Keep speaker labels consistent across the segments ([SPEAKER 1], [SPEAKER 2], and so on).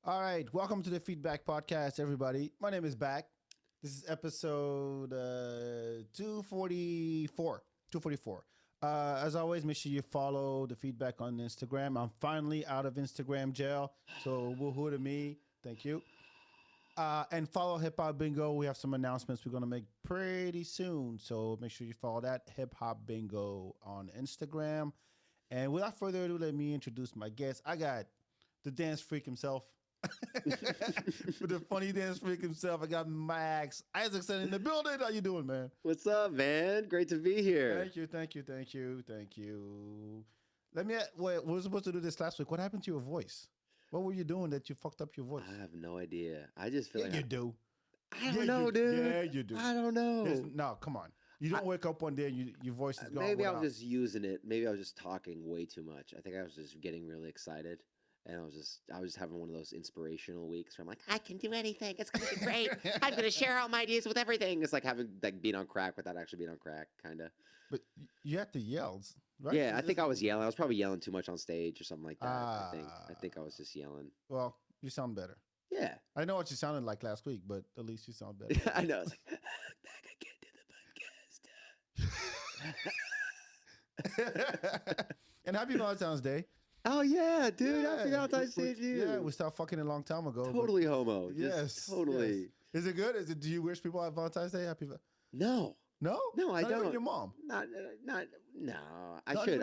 [SPEAKER 1] All right, welcome to the FeedBak podcast, everybody. My name is Back. This is episode 244. 244. As always, make sure you follow the FeedBak on Instagram. I'm finally out of Instagram jail, so woohoo to me. Thank you. And follow Hip Hop Bingo. We have some announcements we're going to make pretty soon, so make sure you follow that Hip Hop Bingo on Instagram. And without further ado, let me introduce my guest. I got the dance freak himself. For the funny dance freak himself, I got Max Isaacson in the building. How you doing, man?
[SPEAKER 2] What's up, man? Great to be here.
[SPEAKER 1] Thank you. Let me. Wait, we were supposed to do this last week. What happened to your voice? What were you doing that you fucked up your voice?
[SPEAKER 2] I have no idea. I just feel like
[SPEAKER 1] you do.
[SPEAKER 2] I don't know, dude.
[SPEAKER 1] Yeah, you do.
[SPEAKER 2] I don't know.
[SPEAKER 1] No, come on. You don't wake up one day and your voice is gone.
[SPEAKER 2] Maybe I was just using it. Maybe I was just talking way too much. I think I was just getting really excited. And I was having one of those inspirational weeks where I'm like, I can do anything. It's gonna be great. I'm gonna share all my ideas with everything. It's like being on crack without actually being on crack, kind of.
[SPEAKER 1] But you had to yell, right?
[SPEAKER 2] Yeah, I think I was yelling. I was probably yelling too much on stage or something like that. I think I was just yelling.
[SPEAKER 1] Well, you sound better.
[SPEAKER 2] Yeah,
[SPEAKER 1] I know what you sounded like last week, but at least you sound better.
[SPEAKER 2] I know. It's like back again to the podcast.
[SPEAKER 1] And happy Valentine's Day.
[SPEAKER 2] Oh yeah, dude! Happy Valentine's Day to you.
[SPEAKER 1] Yeah, we stopped fucking a long time ago.
[SPEAKER 2] Totally homo.
[SPEAKER 1] Yes,
[SPEAKER 2] totally.
[SPEAKER 1] Yes. Is it good? Do you wish people happy Valentine's Day?
[SPEAKER 2] No,
[SPEAKER 1] no,
[SPEAKER 2] I
[SPEAKER 1] not
[SPEAKER 2] don't.
[SPEAKER 1] Even your mom?
[SPEAKER 2] No. I should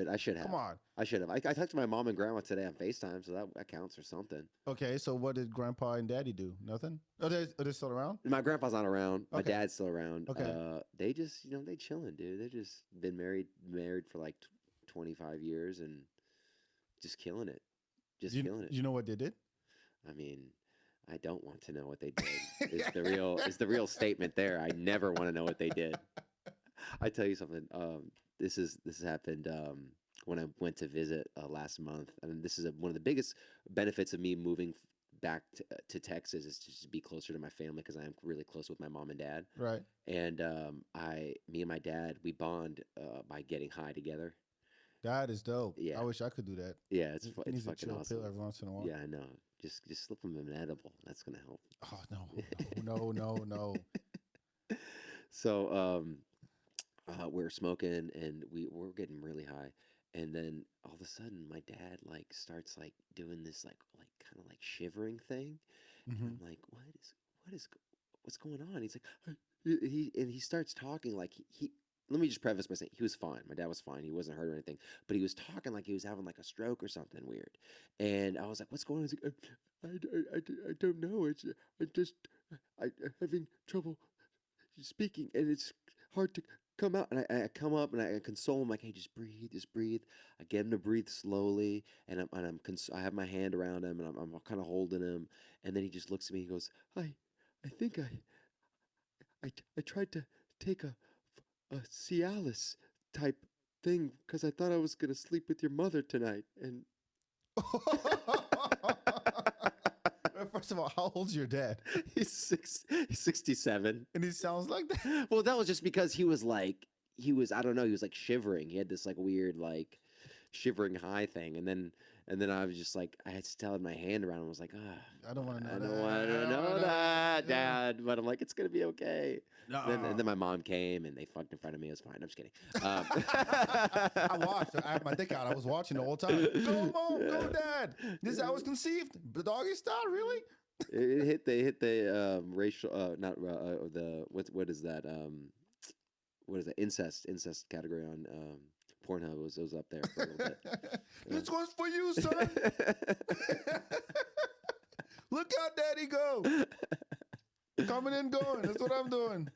[SPEAKER 2] have.
[SPEAKER 1] Come on.
[SPEAKER 2] I should have. I talked to my mom and grandma today on FaceTime, so that counts for something.
[SPEAKER 1] Okay, so what did Grandpa and Daddy do? Nothing. Are they still around?
[SPEAKER 2] My grandpa's not around. My
[SPEAKER 1] Okay.
[SPEAKER 2] dad's still around.
[SPEAKER 1] Okay.
[SPEAKER 2] They just they chilling, dude. They just been married for like 25 years and just killing it. Killing it.
[SPEAKER 1] You know what they did?
[SPEAKER 2] I mean, I don't want to know what they did. Is the real statement there. I never want to know what they did. I tell you something. This happened when I went to visit last month, and this is one of the biggest benefits of me moving back to Texas is to just be closer to my family because I am really close with my mom and dad.
[SPEAKER 1] Right.
[SPEAKER 2] And me and my dad, we bond by getting high together.
[SPEAKER 1] That is dope.
[SPEAKER 2] Yeah.
[SPEAKER 1] I wish I could do that.
[SPEAKER 2] Yeah, it's fucking
[SPEAKER 1] chill
[SPEAKER 2] awesome.
[SPEAKER 1] Pill every once in a while.
[SPEAKER 2] Yeah, I know. Just slip them an edible. That's gonna help.
[SPEAKER 1] Oh no.
[SPEAKER 2] So we're smoking and we're getting really high, and then all of a sudden my dad starts doing this kind of shivering thing, and I'm like, what's going on? He's like, he starts talking like he. Let me just preface by saying he was fine. My dad was fine. He wasn't hurt or anything. But he was talking like he was having a stroke or something weird. And I was like, what's going on? He's like, I don't know. I'm having trouble speaking. And it's hard to come out. And I come up and I console him like, hey, just breathe. I get him to breathe slowly. And I have my hand around him and I'm kind of holding him. And then he just looks at me. He goes, I think I tried to take a Cialis type thing because I thought I was gonna sleep with your mother tonight. And
[SPEAKER 1] first of all, how old's your dad?
[SPEAKER 2] He's 67,
[SPEAKER 1] and he sounds like that.
[SPEAKER 2] Well, that was just because he was I don't know, he was shivering. He had this weird shivering high thing, and then I was just I had still had my hand around him. I was like,
[SPEAKER 1] I don't want to know.
[SPEAKER 2] I don't want to know that, Dad. But I'm like, it's gonna be okay. And then my mom came and they fucked in front of me. It was fine. I'm just kidding.
[SPEAKER 1] I watched. I had my dick out. I was watching the whole time. Go, Mom. Go, Dad. This is how I was conceived. The doggy style, really?
[SPEAKER 2] It hit the racial not the what is that what is that incest category on Pornhub. It was up there for a little bit.
[SPEAKER 1] This one's for you, son. Look how Daddy go. Coming and going. That's what I'm doing.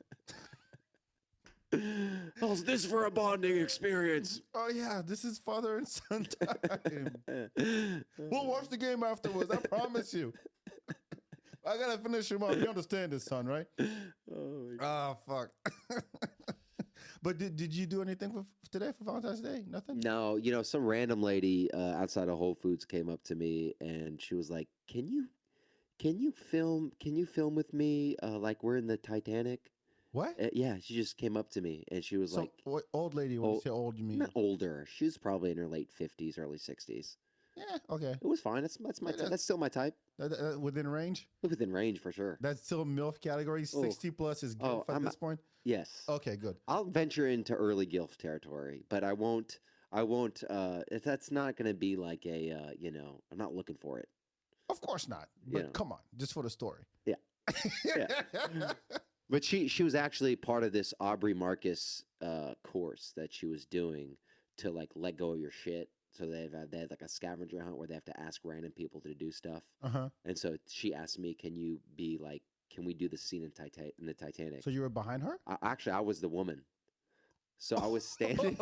[SPEAKER 2] How's this for a bonding experience?
[SPEAKER 1] Oh yeah, this is father and son time. We'll watch the game afterwards. I promise you. I gotta finish him up. You understand this, son, right? Oh fuck. But did you do anything for today for Valentine's Day? Nothing?
[SPEAKER 2] No, some random lady outside of Whole Foods came up to me and she was like, Can you film with me like we're in the Titanic?
[SPEAKER 1] What?
[SPEAKER 2] Yeah, she just came up to me and she was
[SPEAKER 1] what old lady? When you say old, you mean?
[SPEAKER 2] Not older. She was probably in her late 50s, early 60s.
[SPEAKER 1] Yeah, okay.
[SPEAKER 2] It was fine. That's my
[SPEAKER 1] Yeah,
[SPEAKER 2] that's still my type.
[SPEAKER 1] Within range.
[SPEAKER 2] Within range for sure.
[SPEAKER 1] That's still MILF category.
[SPEAKER 2] Oh,
[SPEAKER 1] 60 plus is
[SPEAKER 2] oh,
[SPEAKER 1] GILF at this point.
[SPEAKER 2] yes.
[SPEAKER 1] Okay, good.
[SPEAKER 2] I'll venture into early GILF territory, but I won't. I won't. That's not going to be like a. You know, I'm not looking for it.
[SPEAKER 1] Of course not.
[SPEAKER 2] You
[SPEAKER 1] But
[SPEAKER 2] know.
[SPEAKER 1] come on, just for the story.
[SPEAKER 2] Yeah. Yeah. But she was actually part of this Aubrey Marcus course that she was doing to like let go of your shit. So they had like a scavenger hunt where they have to ask random people to do stuff.
[SPEAKER 1] Uh-huh.
[SPEAKER 2] And so she asked me, "Can you be like, can we do the scene in the Titanic?"
[SPEAKER 1] So you were behind her?
[SPEAKER 2] Actually, I was the woman. So I was standing.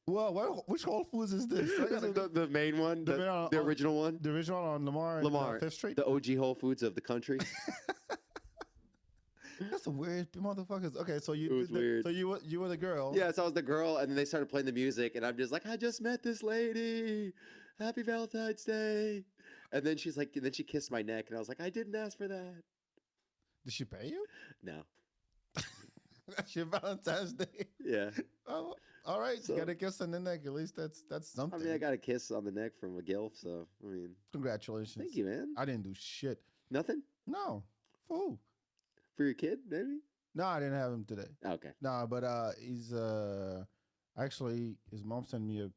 [SPEAKER 1] Well, which Whole Foods is this?
[SPEAKER 2] This is the main one, the original one.
[SPEAKER 1] The original one on Lamar, Fifth Street?
[SPEAKER 2] The OG Whole Foods of the country.
[SPEAKER 1] That's a weird motherfuckers. Okay, so
[SPEAKER 2] It was weird.
[SPEAKER 1] So you were the girl.
[SPEAKER 2] Yeah, so I was the girl, and then they started playing the music, and I'm just like, I just met this lady. Happy Valentine's Day. And then she's like, then she kissed my neck, and I was like, I didn't ask for that.
[SPEAKER 1] Did she pay you?
[SPEAKER 2] No.
[SPEAKER 1] That's your Valentine's Day.
[SPEAKER 2] Yeah.
[SPEAKER 1] Oh, all right.
[SPEAKER 2] So-
[SPEAKER 1] You got a kiss on the neck. At least that's
[SPEAKER 2] I
[SPEAKER 1] something.
[SPEAKER 2] mean, I got a kiss on the neck from a gilf, so I mean,
[SPEAKER 1] Congratulations.
[SPEAKER 2] thank you, man.
[SPEAKER 1] I didn't do shit.
[SPEAKER 2] Nothing
[SPEAKER 1] No. Fool.
[SPEAKER 2] for your kid, maybe.
[SPEAKER 1] No, I didn't have him today.
[SPEAKER 2] Okay.
[SPEAKER 1] No, but he's actually his mom sent me a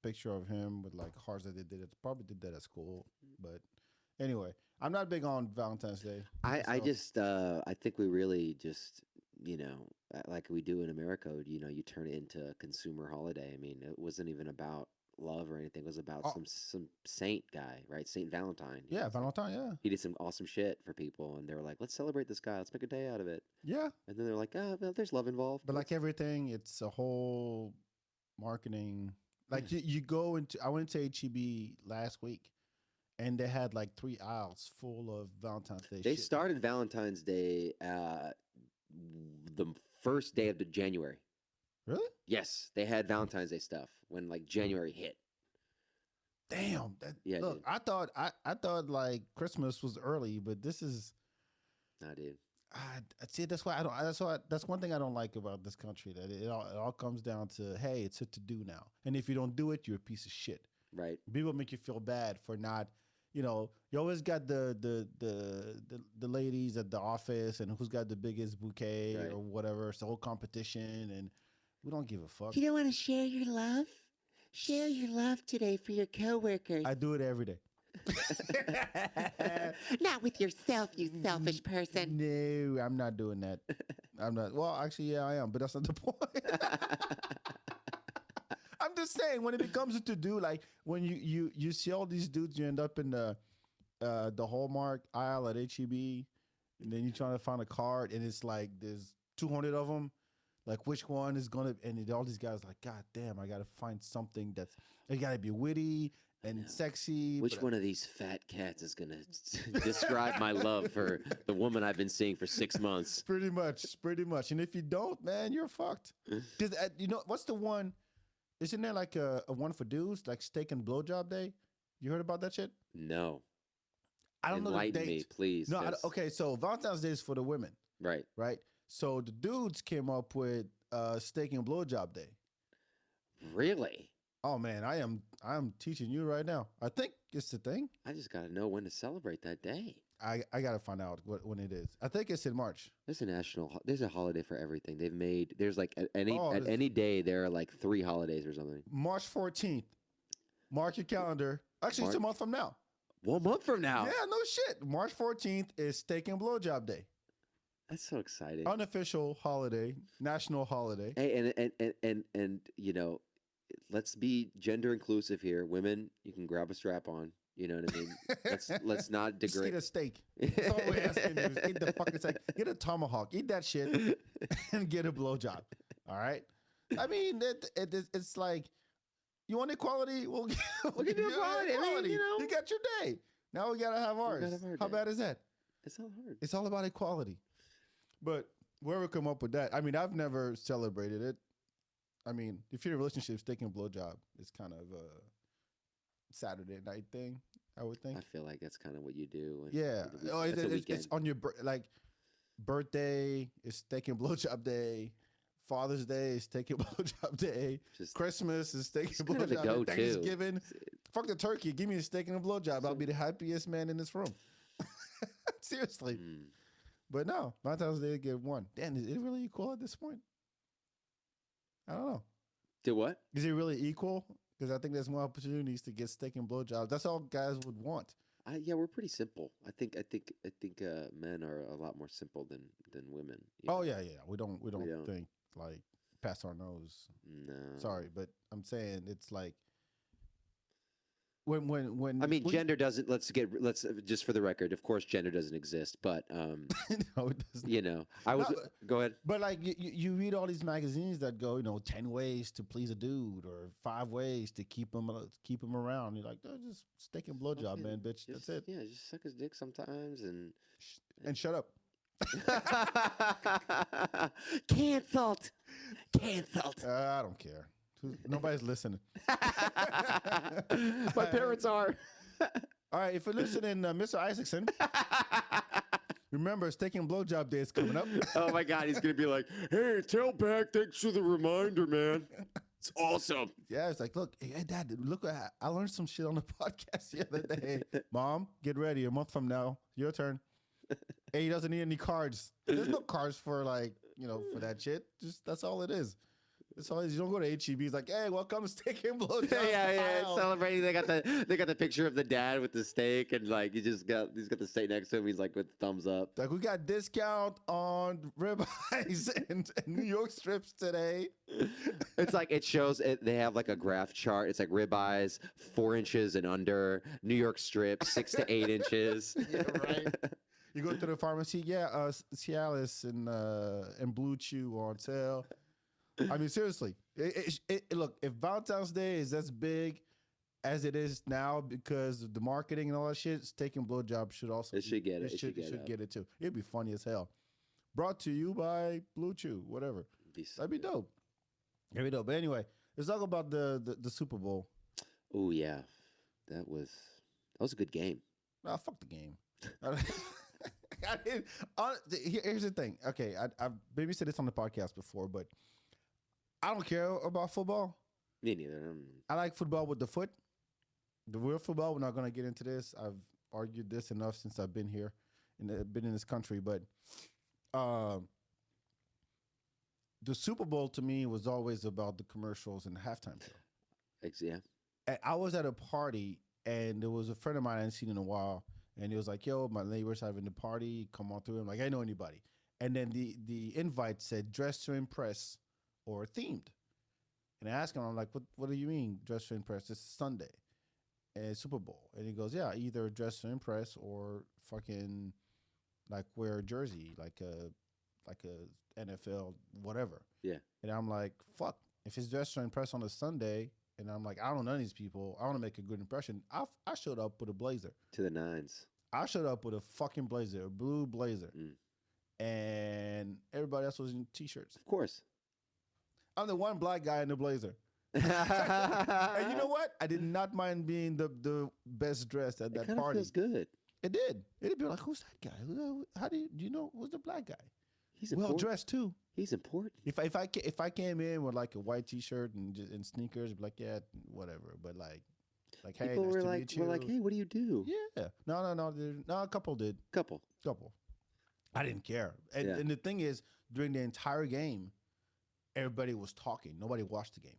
[SPEAKER 1] picture of him with like hearts that they did. Probably did that at school, but anyway, I'm not big on Valentine's Day.
[SPEAKER 2] I
[SPEAKER 1] myself.
[SPEAKER 2] just I think we really just like we do in America, you turn it into a consumer holiday. I mean, it wasn't even about love or anything. It was about some saint guy, right? Saint Valentine.
[SPEAKER 1] Yeah, Valentine. Yeah,
[SPEAKER 2] He did some awesome shit for people, and they were like, "Let's celebrate this guy. Let's make a day out of it."
[SPEAKER 1] yeah.
[SPEAKER 2] And then they're like, "Ah, well, there's love involved."
[SPEAKER 1] But like everything, it's a whole marketing. Like you go into. I went to HEB last week, and they had like 3 aisles full of Valentine's Day.
[SPEAKER 2] They
[SPEAKER 1] shit.
[SPEAKER 2] started Valentine's Day the first day of the January.
[SPEAKER 1] Really?
[SPEAKER 2] Yes, they had Valentine's Day stuff when like January hit.
[SPEAKER 1] Damn. That,
[SPEAKER 2] Yeah,
[SPEAKER 1] look,
[SPEAKER 2] dude.
[SPEAKER 1] I thought like Christmas was early, but this is.
[SPEAKER 2] Nah, dude.
[SPEAKER 1] See, that's why I don't. That's one thing I don't like about this country. That it all comes down to, hey, it's a to do now, and if you don't do it, you're a piece of shit.
[SPEAKER 2] Right.
[SPEAKER 1] People make you feel bad for not. You always got the ladies at the office and who's got the biggest bouquet
[SPEAKER 2] Right.
[SPEAKER 1] or whatever. It's a whole competition, and we don't give a fuck.
[SPEAKER 2] You don't want to share your love? Share your love today for your coworkers.
[SPEAKER 1] I do it every day.
[SPEAKER 3] Not with yourself, you selfish person.
[SPEAKER 1] No, I'm not doing that. I'm not. Well, actually, yeah, I am, but that's not the point. I'm just saying, when it becomes a to do, like when you see all these dudes, you end up in the Hallmark aisle at HEB, and then you're trying to find a card, and it's like there's 200 of them. Like, which one is gonna? And all these guys like, God damn, I gotta find something that's. It gotta be witty and sexy.
[SPEAKER 2] Which one of these fat cats is going to describe my love for the woman I've been seeing for 6 months?
[SPEAKER 1] Pretty much. And if you don't, man, you're fucked. Because what's the one? Isn't there like a one for dudes, like steak and blowjob day? You heard about that shit?
[SPEAKER 2] No.
[SPEAKER 1] I don't know the
[SPEAKER 2] Enlighten me,
[SPEAKER 1] date.
[SPEAKER 2] please.
[SPEAKER 1] No,
[SPEAKER 2] 'cause-
[SPEAKER 1] okay. So Valentine's Day is for the women,
[SPEAKER 2] Right.
[SPEAKER 1] right? So the dudes came up with steak and blowjob day.
[SPEAKER 2] Really?
[SPEAKER 1] Oh man, I'm teaching you right now. I think it's the thing.
[SPEAKER 2] I just got to know when to celebrate that day.
[SPEAKER 1] I gotta find out when it is. I think it's in March.
[SPEAKER 2] There's a holiday for everything. There's like at
[SPEAKER 1] there's-
[SPEAKER 2] any day, there are like 3 holidays or something.
[SPEAKER 1] March 14th. Mark your calendar. Actually, it's a month from now.
[SPEAKER 2] 1 month from now.
[SPEAKER 1] Yeah, no shit. March 14th is steak and blowjob day.
[SPEAKER 2] That's so exciting.
[SPEAKER 1] Unofficial holiday, national holiday.
[SPEAKER 2] Hey, and let's be gender inclusive here. Women, you can grab a strap on. You know what I mean? Let's not
[SPEAKER 1] Just eat
[SPEAKER 2] degrade.
[SPEAKER 1] a steak. That's all we're asking you is eat the fucking steak. Get a tomahawk. Eat that shit and get a blowjob. All right? I mean, it's like, you want equality? We'll give
[SPEAKER 2] you equality. I mean,
[SPEAKER 1] You got your day. Now we got to have ours.
[SPEAKER 2] have our
[SPEAKER 1] How
[SPEAKER 2] day.
[SPEAKER 1] bad is that?
[SPEAKER 2] It's not hard.
[SPEAKER 1] It's all about equality. But whoever come up with that, I mean, I've never celebrated it. I mean, if you're in a relationship, taking a blowjob is kind of a Saturday night thing, I would think.
[SPEAKER 2] I feel like that's kind of what you do.
[SPEAKER 1] Yeah. Oh,
[SPEAKER 2] That's a
[SPEAKER 1] it's
[SPEAKER 2] weekend.
[SPEAKER 1] on your birthday. It's taking blowjob day. Father's Day is taking blowjob day.
[SPEAKER 2] Just
[SPEAKER 1] Christmas is taking
[SPEAKER 2] kind of the
[SPEAKER 1] blowjob
[SPEAKER 2] go-to.
[SPEAKER 1] day. Thanksgiving. Fuck the turkey. Give me a steak and a blowjob. I'll be the happiest man in this room. Seriously. But no, Valentine's Day get one. Damn, is it really equal at this point? I don't know.
[SPEAKER 2] Do what?
[SPEAKER 1] Is it really equal? Because I think there's more opportunities to get steak and blowjobs. That's all guys would want.
[SPEAKER 2] Yeah, we're pretty simple. I think men are a lot more simple than women.
[SPEAKER 1] Oh yeah. We don't think like past our nose.
[SPEAKER 2] No.
[SPEAKER 1] Sorry, but I'm saying it's like when
[SPEAKER 2] I mean, gender doesn't. Let's just for the record. Of course, gender doesn't exist. But
[SPEAKER 1] no, it doesn't.
[SPEAKER 2] you know, I was. Go ahead.
[SPEAKER 1] But like you read all these magazines that go, 10 ways to please a dude or 5 ways to keep him around. You're like, oh, just steak and blowjob, man, bitch. That's it.
[SPEAKER 2] Yeah, just suck his dick sometimes
[SPEAKER 1] and shut up.
[SPEAKER 3] Cancelled.
[SPEAKER 1] I don't care. Nobody's listening.
[SPEAKER 2] My parents are.
[SPEAKER 1] All right, if you're listening, Mr. Isaacson, remember, steak and blowjob day is coming up.
[SPEAKER 2] Oh my God, he's gonna be like, "Hey, tailback, thanks for the reminder, man. It's awesome."
[SPEAKER 1] Yeah, it's like, look, hey, Dad, look, I learned some shit on the podcast the other day. Mom, get ready. A month from now, your turn. Hey, he doesn't need any cards. There's no cards for for that shit. Just that's all it is. That's all it is. You don't go to HEB. It's like, hey, welcome to steak and blowjob.
[SPEAKER 2] Yeah. Celebrating. They got the picture of the dad with the steak, and like he's got the steak next to him. He's like with thumbs up.
[SPEAKER 1] Like, we got discount on ribeyes and New York strips today.
[SPEAKER 2] It's like it shows it. They have like a graph chart. It's like ribeyes 4 inches and under, New York strips 6 to 8 inches.
[SPEAKER 1] Yeah, right. You go to the pharmacy, Cialis and Blue Chew on sale. I mean, seriously. Look, if Valentine's Day is as big as it is now because of the marketing and all that shit, steak and blowjob should also.
[SPEAKER 2] It should get it.
[SPEAKER 1] It should get it too. It'd be funny as hell. Brought to you by Blue Chew, whatever. That'd be dope. That'd be dope. But anyway, let's talk about the Super Bowl.
[SPEAKER 2] Oh yeah, that was a good game.
[SPEAKER 1] Nah, fuck the game. Here's the thing. Okay, I've maybe said this on the podcast before, but I don't care about football.
[SPEAKER 2] Me neither.
[SPEAKER 1] I like football with the foot. The real football, we're not going to get into this. I've argued this enough since I've been here and been in this country. But the Super Bowl to me was always about the commercials and the halftime show.
[SPEAKER 2] Yeah.
[SPEAKER 1] And I was at a party, and there was a friend of mine I hadn't seen in a while. And he was like, yo, my neighbor's having a party. Come on through. I'm like, I know anybody. And then the invite said dress to impress or themed. And I asked him, I'm like, what do you mean dress to impress? This is Sunday and it's Super Bowl. And he goes, yeah, either dress to impress or fucking like wear a jersey, like a NFL, whatever.
[SPEAKER 2] Yeah.
[SPEAKER 1] And I'm like, fuck, if it's dress to impress on a Sunday, and I'm like, I don't know none of these people. I want to make a good impression. I showed up with a blazer.
[SPEAKER 2] To the nines.
[SPEAKER 1] I showed up with a fucking blazer, a blue blazer. And everybody else was in T-shirts.
[SPEAKER 2] Of course.
[SPEAKER 1] I'm the one black guy in the blazer. And you know what? I did not mind being the best dressed at that party.
[SPEAKER 2] Feels good.
[SPEAKER 1] It did. It'd be like, who's that guy? How do you know who's the black guy?
[SPEAKER 2] He's
[SPEAKER 1] well dressed too.
[SPEAKER 2] He's important.
[SPEAKER 1] If I came in with like a white T-shirt and sneakers, I'd be like, yeah, whatever. But like hey,
[SPEAKER 2] people
[SPEAKER 1] nice
[SPEAKER 2] were
[SPEAKER 1] to
[SPEAKER 2] like,
[SPEAKER 1] meet you.
[SPEAKER 2] we're like, hey, what do you do?
[SPEAKER 1] Yeah. No, a couple did.
[SPEAKER 2] Couple.
[SPEAKER 1] I didn't care. And the thing is, during the entire game, everybody was talking. Nobody watched the game.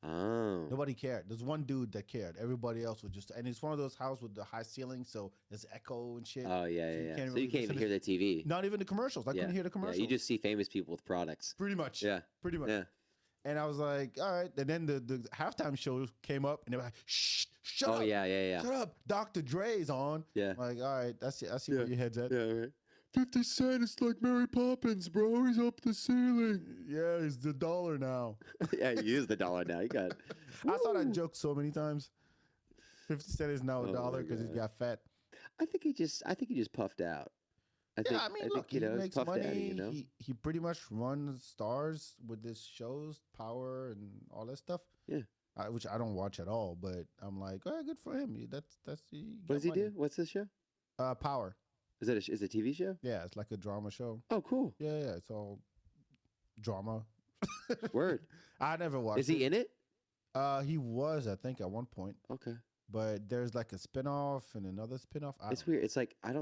[SPEAKER 2] Oh.
[SPEAKER 1] Nobody cared. There's one dude that cared. Everybody else was just, and it's one of those houses with the high ceiling, so there's echo and shit.
[SPEAKER 2] Oh, yeah.
[SPEAKER 1] So
[SPEAKER 2] You can't even hear the TV.
[SPEAKER 1] Not even the commercials. I couldn't hear the commercials.
[SPEAKER 2] Yeah, you just see famous people with products.
[SPEAKER 1] Pretty much.
[SPEAKER 2] Yeah.
[SPEAKER 1] Pretty much.
[SPEAKER 2] Yeah.
[SPEAKER 1] And I was like, all right. And then the halftime show came up, and they were like, shh, shut up.
[SPEAKER 2] Oh, yeah.
[SPEAKER 1] Shut up. Dr. Dre's on.
[SPEAKER 2] Yeah.
[SPEAKER 1] I'm like, all right, I see where your head's at.
[SPEAKER 2] Yeah, right. 50 Cent is like Mary Poppins, bro. He's up the ceiling.
[SPEAKER 1] Yeah, he's the dollar now.
[SPEAKER 2] Yeah, he is the dollar now. You got it.
[SPEAKER 1] I saw that joke so many times. 50 Cent is now a dollar because he got fat.
[SPEAKER 2] I think he just puffed out.
[SPEAKER 1] Look, he makes money.
[SPEAKER 2] Out,
[SPEAKER 1] he pretty much runs stars with his shows, Power and all that stuff.
[SPEAKER 2] Yeah.
[SPEAKER 1] Which I don't watch at all, but I'm like, oh, good for him. That's
[SPEAKER 2] what does he do? What's this show?
[SPEAKER 1] Power.
[SPEAKER 2] Is it a TV show?
[SPEAKER 1] Yeah, it's like a drama show.
[SPEAKER 2] Oh, cool.
[SPEAKER 1] Yeah, it's all drama
[SPEAKER 2] Word.
[SPEAKER 1] I never watched.
[SPEAKER 2] Is he in it?
[SPEAKER 1] He was, I think, at one point.
[SPEAKER 2] Okay.
[SPEAKER 1] But there's like a spinoff and another spinoff.
[SPEAKER 2] It's weird. It's like I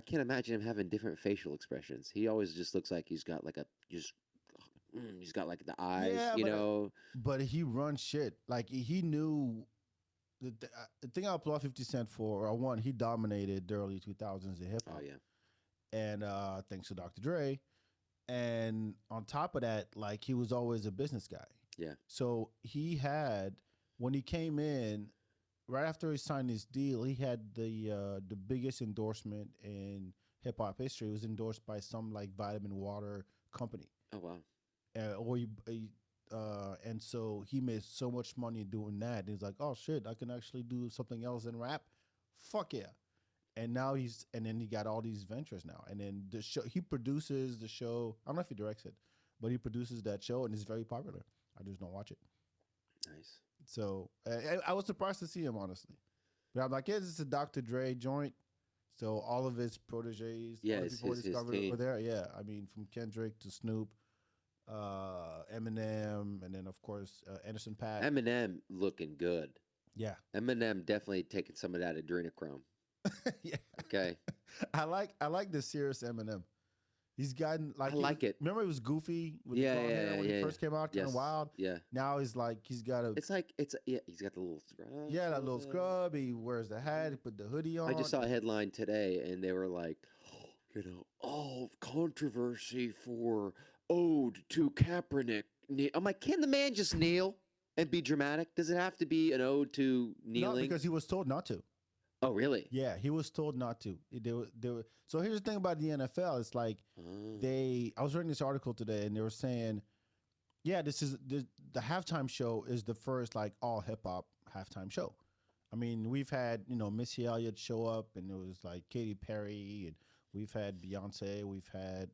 [SPEAKER 2] can't imagine him having different facial expressions. He always just looks like he's got like he's got like the eyes,
[SPEAKER 1] Yeah,
[SPEAKER 2] you know.
[SPEAKER 1] But he runs shit. Like he knew the thing I applaud 50 Cent for. One, he dominated the early 2000s in hip hop.
[SPEAKER 2] Oh yeah.
[SPEAKER 1] And thanks to Dr. Dre. And on top of that, like he was always a business guy.
[SPEAKER 2] Yeah.
[SPEAKER 1] So he had, when he came in, right after he signed his deal, he had the biggest endorsement in hip hop history. It was endorsed by some like vitamin water company.
[SPEAKER 2] Oh wow.
[SPEAKER 1] And so he made so much money doing that. He's like, oh shit, I can actually do something else than rap. Fuck yeah. And now then he got all these ventures now. And then the show, he produces the show. I don't know if he directs it, but he produces that show and it's very popular. I just don't watch it.
[SPEAKER 2] Nice.
[SPEAKER 1] So I was surprised to see him, honestly. But I'm like, yeah, this is a Dr. Dre joint. So all of his proteges,
[SPEAKER 2] yeah,
[SPEAKER 1] all the people
[SPEAKER 2] his
[SPEAKER 1] discovered
[SPEAKER 2] team.
[SPEAKER 1] over there. Yeah, I mean, from Kendrick to Snoop, Eminem, and then, of course, Anderson .Paak.
[SPEAKER 2] Eminem looking good.
[SPEAKER 1] Yeah.
[SPEAKER 2] Eminem definitely taking some of that adrenochrome.
[SPEAKER 1] Yeah.
[SPEAKER 2] Okay.
[SPEAKER 1] I like the serious Eminem. He's gotten like
[SPEAKER 2] I like it.
[SPEAKER 1] Remember he was goofy with the blonde hair when he first came out, kind of wild.
[SPEAKER 2] Yeah.
[SPEAKER 1] Now he's like he's got a.
[SPEAKER 2] It's like he's got the little scrub.
[SPEAKER 1] Yeah, that little scrub. He wears the hat. He put the hoodie on.
[SPEAKER 2] I just saw a headline today, and they were like, all controversy for ode to Kaepernick. I'm like, can the man just kneel and be dramatic? Does it have to be an ode to kneeling?
[SPEAKER 1] No, because he was told not to.
[SPEAKER 2] Oh, really?
[SPEAKER 1] Yeah, he was told not to. So here's the thing about the NFL. It's like I was reading this article today, and they were saying, yeah, this is the halftime show is the first like all hip hop halftime show. I mean, we've had Missy Elliott show up, and it was like Katy Perry, and we've had Beyonce, we've had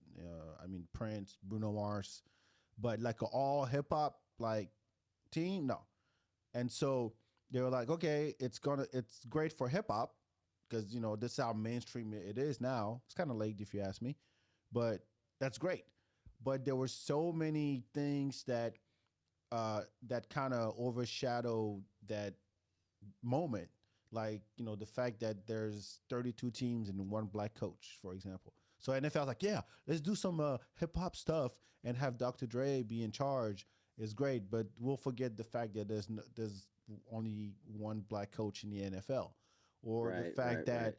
[SPEAKER 1] Prince, Bruno Mars, but like an all hip hop like team, no. And so they were like, okay, it's great for hip hop because this is how mainstream it is now. It's kind of late if you ask me, but that's great. But there were so many things that kind of overshadowed that moment, like the fact that there's 32 teams and one black coach, for example. So NFL's like, yeah, let's do some hip hop stuff and have Dr. Dre be in charge. It's great, but we'll forget the fact that there's only one black coach in the NFL, or the fact that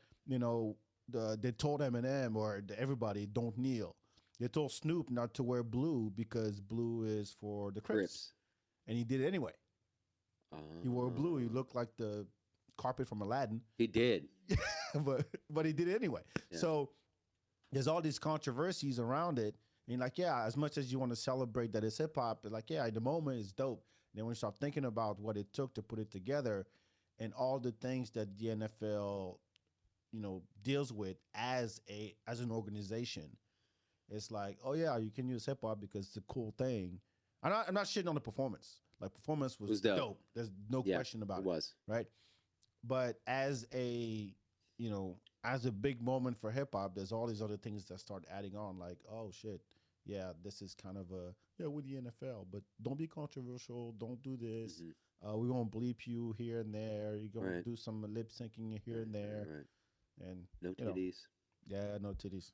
[SPEAKER 1] they told Eminem or everybody don't kneel. They told Snoop not to wear blue because blue is for the Crips. And he did it anyway. He wore blue. He looked like the carpet from Aladdin.
[SPEAKER 2] He did,
[SPEAKER 1] but he did it anyway. Yeah. So there's all these controversies around it. And like, yeah, as much as you want to celebrate that it's hip hop, like, yeah, the moment is dope. And then when you start thinking about what it took to put it together and all the things that the NFL, deals with as an organization, it's like, oh yeah, you can use hip hop because it's a cool thing. I'm not shitting on the performance. Like performance was dope. There's no question about it. It
[SPEAKER 2] was.
[SPEAKER 1] Right. But as a big moment for hip hop, there's all these other things that start adding on, like, oh shit, yeah, this is kind of we're the NFL, but don't be controversial. Don't do this. Mm-hmm. We're gonna bleep you here and there. You're gonna do some lip syncing here and there.
[SPEAKER 2] Right.
[SPEAKER 1] And
[SPEAKER 2] no titties.
[SPEAKER 1] Yeah, no titties.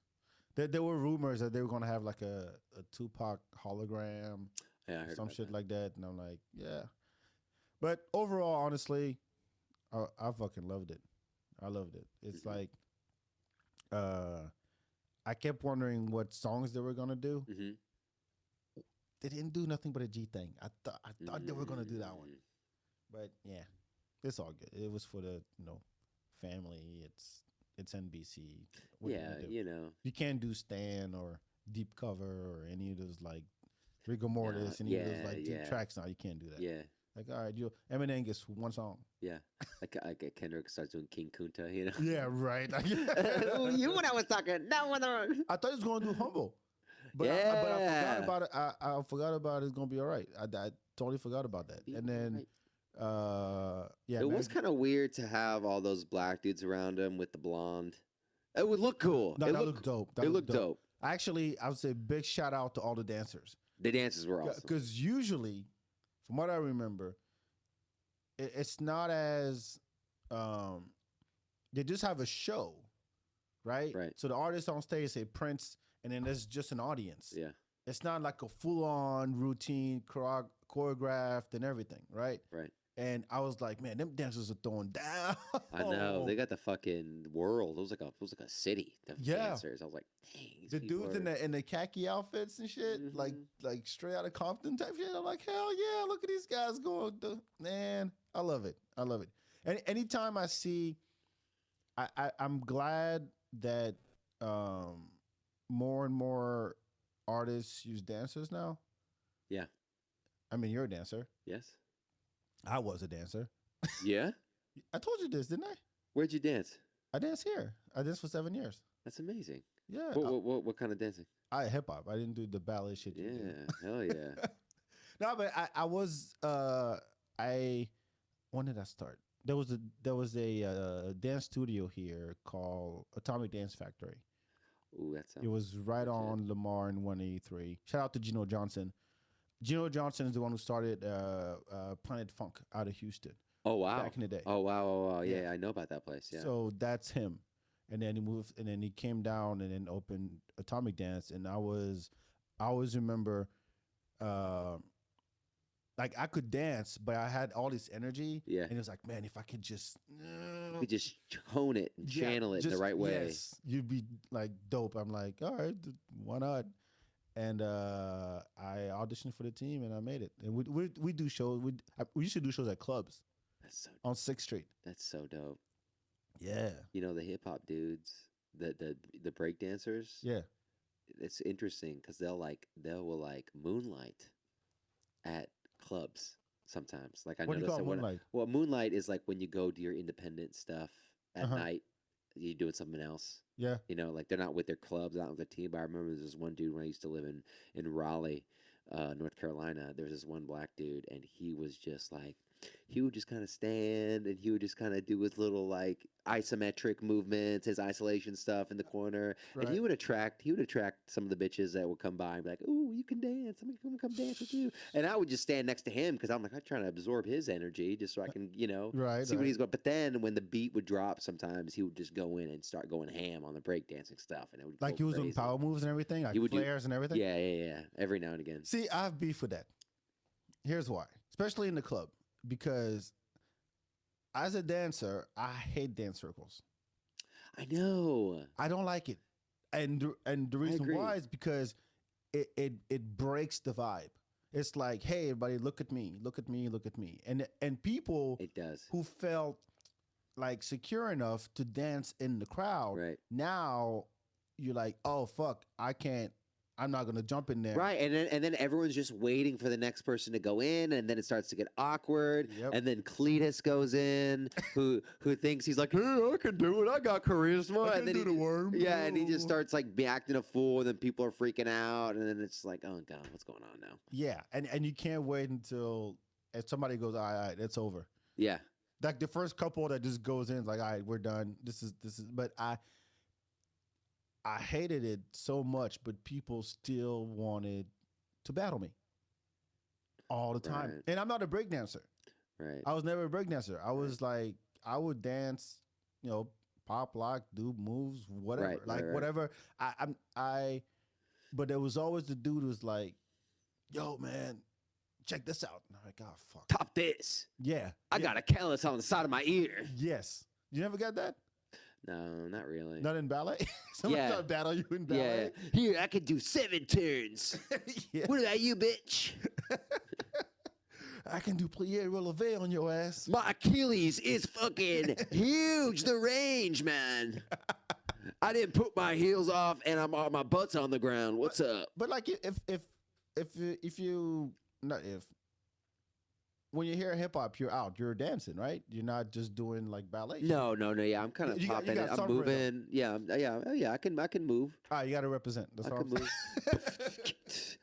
[SPEAKER 1] There were rumors that they were gonna have like a Tupac hologram.
[SPEAKER 2] Yeah, I heard
[SPEAKER 1] some
[SPEAKER 2] about
[SPEAKER 1] shit
[SPEAKER 2] that.
[SPEAKER 1] like that, and I'm like, yeah. But overall, honestly, I fucking loved it. I loved it. It's like, I kept wondering what songs they were gonna do.
[SPEAKER 2] Mm-hmm.
[SPEAKER 1] They didn't do nothing but a G thing. I thought they were gonna do that one, but yeah, it's all good. It was for the family. It's NBC. What you can't do Stan or Deep Cover or any of those like Rigor Mortis, any of those like deep tracks. Now you can't do that.
[SPEAKER 2] Yeah.
[SPEAKER 1] Like, all right, Eminem gets one song.
[SPEAKER 2] Yeah, like Kendrick starts doing King Kunta,
[SPEAKER 1] Yeah, right.
[SPEAKER 2] You when I was talking, that one.
[SPEAKER 1] I thought he was going to do Humble, but I forgot about it. I forgot about it's going to be all right. I totally forgot about that. And then,
[SPEAKER 2] it was kind of weird to have all those black dudes around him with the blonde. It would look cool.
[SPEAKER 1] No, that looked dope.
[SPEAKER 2] It looked dope.
[SPEAKER 1] Actually, I would say big shout out to all the dancers.
[SPEAKER 2] The dances were awesome.
[SPEAKER 1] Because usually, from what I remember, it's not as they just have a show, right?
[SPEAKER 2] Right.
[SPEAKER 1] So the artist on stage say Prince, and then there's just an audience.
[SPEAKER 2] Yeah.
[SPEAKER 1] It's not like a full-on routine choreographed and everything, right?
[SPEAKER 2] Right.
[SPEAKER 1] And I was like, man, them dancers are throwing down.
[SPEAKER 2] I know they got the fucking world. It was like a city. The dancers. I was like, dang.
[SPEAKER 1] The dudes in the khaki outfits and shit, like straight out of Compton type shit. I'm like, hell yeah! Look at these guys going. Man, I love it. I love it. And anytime I see, I'm glad that more and more artists use dancers now.
[SPEAKER 2] Yeah.
[SPEAKER 1] I mean, you're a dancer.
[SPEAKER 2] Yes.
[SPEAKER 1] I was a dancer.
[SPEAKER 2] Yeah.
[SPEAKER 1] I told you this, didn't I?
[SPEAKER 2] Where'd you dance?
[SPEAKER 1] I danced here. I danced for 7 years.
[SPEAKER 2] That's amazing.
[SPEAKER 1] Yeah.
[SPEAKER 2] What kind of dancing?
[SPEAKER 1] I hip hop. I didn't do the ballet shit.
[SPEAKER 2] Yeah. Hell yeah.
[SPEAKER 1] No, but I was when did I start? There was a dance studio here called Atomic Dance Factory.
[SPEAKER 2] Ooh, that sounds.
[SPEAKER 1] It was right on Lamar and 183. Shout out to Gino Johnson. Gino Johnson is the one who started Planet Funk out of Houston.
[SPEAKER 2] Oh wow!
[SPEAKER 1] Back in the day.
[SPEAKER 2] Oh wow! Yeah, I know about that place. Yeah.
[SPEAKER 1] So that's him, and then he moved, and then he came down and then opened Atomic Dance, and I always remember, like I could dance, but I had all this energy.
[SPEAKER 2] Yeah.
[SPEAKER 1] And it was like, man, if I could just,
[SPEAKER 2] you could just hone it and channel it in the right way.
[SPEAKER 1] Yes, you'd be like dope. I'm like, all right, why not? And I auditioned for the team, and I made it. And we do shows. We used to do shows at clubs.
[SPEAKER 2] That's so.
[SPEAKER 1] On 6th Street.
[SPEAKER 2] That's so dope.
[SPEAKER 1] Yeah.
[SPEAKER 2] You know the hip hop dudes, the break dancers.
[SPEAKER 1] Yeah.
[SPEAKER 2] It's interesting because they'll moonlight at clubs sometimes. Like I
[SPEAKER 1] What do you
[SPEAKER 2] noticed
[SPEAKER 1] call moonlight?
[SPEAKER 2] Well, moonlight is like when you go to your independent stuff at night. You're doing something else.
[SPEAKER 1] Yeah.
[SPEAKER 2] You know, like they're not with their clubs, not with their team. But I remember there's this one dude when I used to live in Raleigh, North Carolina. There was this one black dude, and he was just like, he would just kind of stand and he would just kind of do his little like isometric movements, his isolation stuff in the corner,
[SPEAKER 1] Right.
[SPEAKER 2] and he would attract some of the bitches that would come by and be like, "Ooh, you can dance. I'm gonna come dance with you." And I would just stand next to him because I'm like, I'm trying to absorb his energy just so I can, see what he's going. But then when the beat would drop, sometimes he would just go in and start going ham on the breakdancing stuff, and it would
[SPEAKER 1] Like
[SPEAKER 2] go
[SPEAKER 1] he was doing
[SPEAKER 2] crazy.
[SPEAKER 1] power moves and everything, like
[SPEAKER 2] He would
[SPEAKER 1] flares and everything.
[SPEAKER 2] Yeah. Every now and again.
[SPEAKER 1] See, I have beef with that. Here's why, especially in the club, because as a dancer, I hate dance circles.
[SPEAKER 2] I know.
[SPEAKER 1] I don't like it, and the reason
[SPEAKER 2] agree.
[SPEAKER 1] why is because it breaks the vibe. It's like, hey, everybody, look at me, look at me, look at me, and people
[SPEAKER 2] It does.
[SPEAKER 1] who felt like secure enough to dance in the crowd.
[SPEAKER 2] Right.
[SPEAKER 1] Now you're like, oh fuck, I can't. I'm not gonna jump in there.
[SPEAKER 2] Right, and then everyone's just waiting for the next person to go in, and then it starts to get awkward.
[SPEAKER 1] Yep.
[SPEAKER 2] And then Cletus goes in, who thinks he's like, hey, I can do it. I got charisma.
[SPEAKER 1] I
[SPEAKER 2] and
[SPEAKER 1] can
[SPEAKER 2] then
[SPEAKER 1] do the worm.
[SPEAKER 2] Yeah, and he just starts like acting a fool, and then people are freaking out, and then it's like, oh god, what's going on now?
[SPEAKER 1] Yeah, and you can't wait until if somebody goes, all right, it's over.
[SPEAKER 2] Yeah,
[SPEAKER 1] Like the first couple that just goes in, is like, all right, we're done. This is. But I hated it so much, but people still wanted to battle me all the time.
[SPEAKER 2] Right.
[SPEAKER 1] And I'm not a breakdancer.
[SPEAKER 2] right.
[SPEAKER 1] I was never a breakdancer. I was like, I would dance, pop, lock, do moves, whatever,
[SPEAKER 2] Right.
[SPEAKER 1] whatever. But there was always the dude who was like, yo, man, check this out. And I'm like, oh, fuck.
[SPEAKER 2] Top this.
[SPEAKER 1] Yeah.
[SPEAKER 2] I got a callus on the side of my ear.
[SPEAKER 1] Yes. You never got that?
[SPEAKER 2] No, not really.
[SPEAKER 1] Not in ballet? Somebody
[SPEAKER 2] Yeah.
[SPEAKER 1] tried to battle you in
[SPEAKER 2] Yeah.
[SPEAKER 1] ballet?
[SPEAKER 2] Here, I can do 7 turns.
[SPEAKER 1] Yeah.
[SPEAKER 2] What about you, bitch?
[SPEAKER 1] I can do plie releve on your ass.
[SPEAKER 2] My Achilles is fucking huge. The range, man. I didn't put my heels off, and my butt's on the ground. What's up?
[SPEAKER 1] But like when you hear hip hop, you're out. You're dancing, right? You're not just doing like ballet.
[SPEAKER 2] No. Yeah, I'm kind of
[SPEAKER 1] You got
[SPEAKER 2] popping. I'm
[SPEAKER 1] some
[SPEAKER 2] moving. Yeah. I can move.
[SPEAKER 1] All right, you got to represent. That's
[SPEAKER 2] I
[SPEAKER 1] all.
[SPEAKER 2] can
[SPEAKER 1] I'm
[SPEAKER 2] move.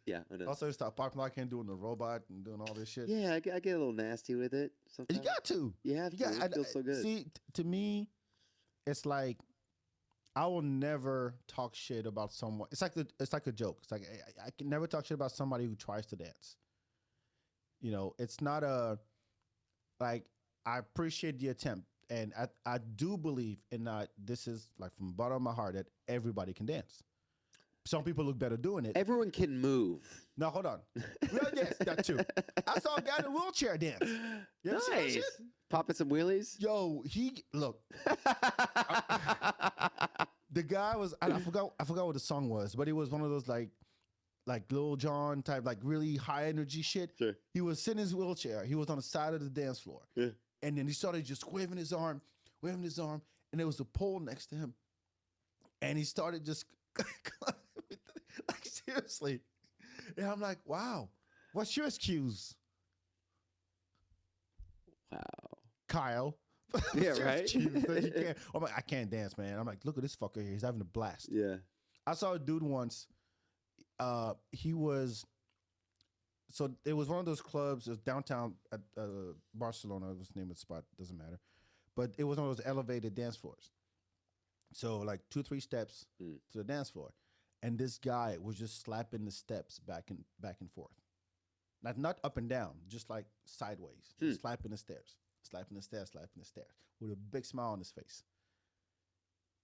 [SPEAKER 2] Yeah, I know.
[SPEAKER 1] Also, stop popping like and doing the robot and doing all this shit.
[SPEAKER 2] Yeah, I get a little nasty with it sometimes.
[SPEAKER 1] You got to.
[SPEAKER 2] You have to. It feels so good.
[SPEAKER 1] See, to me, it's like I will never talk shit about someone. It's like a joke. It's like I can never talk shit about somebody who tries to dance. You know, it's not a like I appreciate the attempt, and I do believe in that. This is like from the bottom of my heart that everybody can dance. Some people look better doing it.
[SPEAKER 2] Everyone can move.
[SPEAKER 1] No, hold on. Well, yes, that too. I saw a guy in a wheelchair dance. You ever see that shit?
[SPEAKER 2] Popping some wheelies.
[SPEAKER 1] Yo, look. The guy was I forgot what the song was, but it was one of those like Lil Jon type, like really high energy shit.
[SPEAKER 2] Sure.
[SPEAKER 1] He was sitting in his wheelchair. He was on the side of the dance floor.
[SPEAKER 2] Yeah.
[SPEAKER 1] And then he started just waving his arm, and there was a pole next to him. And he started just like seriously. And I'm like, wow, what's your excuse?
[SPEAKER 2] Wow.
[SPEAKER 1] Kyle.
[SPEAKER 2] Yeah, right?
[SPEAKER 1] Excuse that you can't. I'm like, I can't dance, man. I'm like, look at this fucker here. He's having a blast.
[SPEAKER 2] Yeah.
[SPEAKER 1] I saw a dude once. He was. So it was one of those clubs. It was downtown at Barcelona. Was the name of the spot. Doesn't matter. But it was one of those elevated dance floors. So like 2-3 steps to the dance floor, and this guy was just slapping the steps back and forth, not up and down, just like sideways, just slapping the stairs, with a big smile on his face.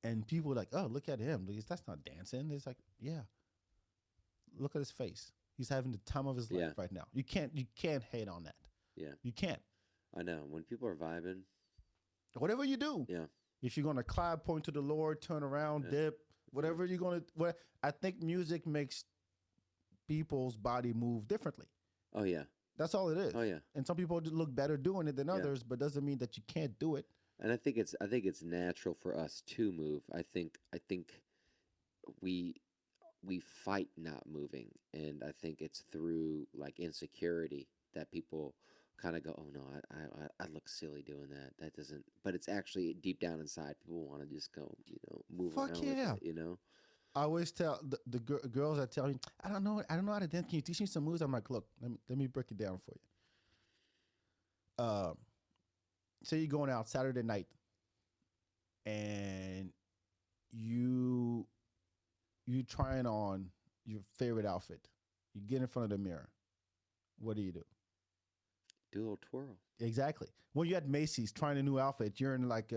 [SPEAKER 1] And people were like, "Oh, look at him! That's not dancing." It's like, yeah, look at his face. He's having the time of his life right now. You can't hate on that.
[SPEAKER 2] Yeah,
[SPEAKER 1] you can't.
[SPEAKER 2] I know when people are vibing.
[SPEAKER 1] Whatever you do.
[SPEAKER 2] Yeah.
[SPEAKER 1] If you're gonna clap, point to the Lord, turn around, dip, whatever you're gonna. I think music makes people's body move differently.
[SPEAKER 2] Oh yeah,
[SPEAKER 1] that's all it is.
[SPEAKER 2] Oh yeah,
[SPEAKER 1] and some people look better doing it than others, but doesn't mean that you can't do it.
[SPEAKER 2] And I think it's natural for us to move. I think we fight not moving, and I think it's through like insecurity that people kind of go, oh no, I look silly doing that. That doesn't, but it's actually deep down inside. People want to just go, move
[SPEAKER 1] Fuck
[SPEAKER 2] around.
[SPEAKER 1] Yeah.
[SPEAKER 2] With it,
[SPEAKER 1] I always tell the girls that tell me, I don't know how to dance. Can you teach me some moves? I'm like, look, let me break it down for you. Say you're going out Saturday night, and you trying on your favorite outfit. You get in front of the mirror. What do?
[SPEAKER 2] Do a little twirl.
[SPEAKER 1] Exactly. When you're at Macy's trying a new outfit, you're in like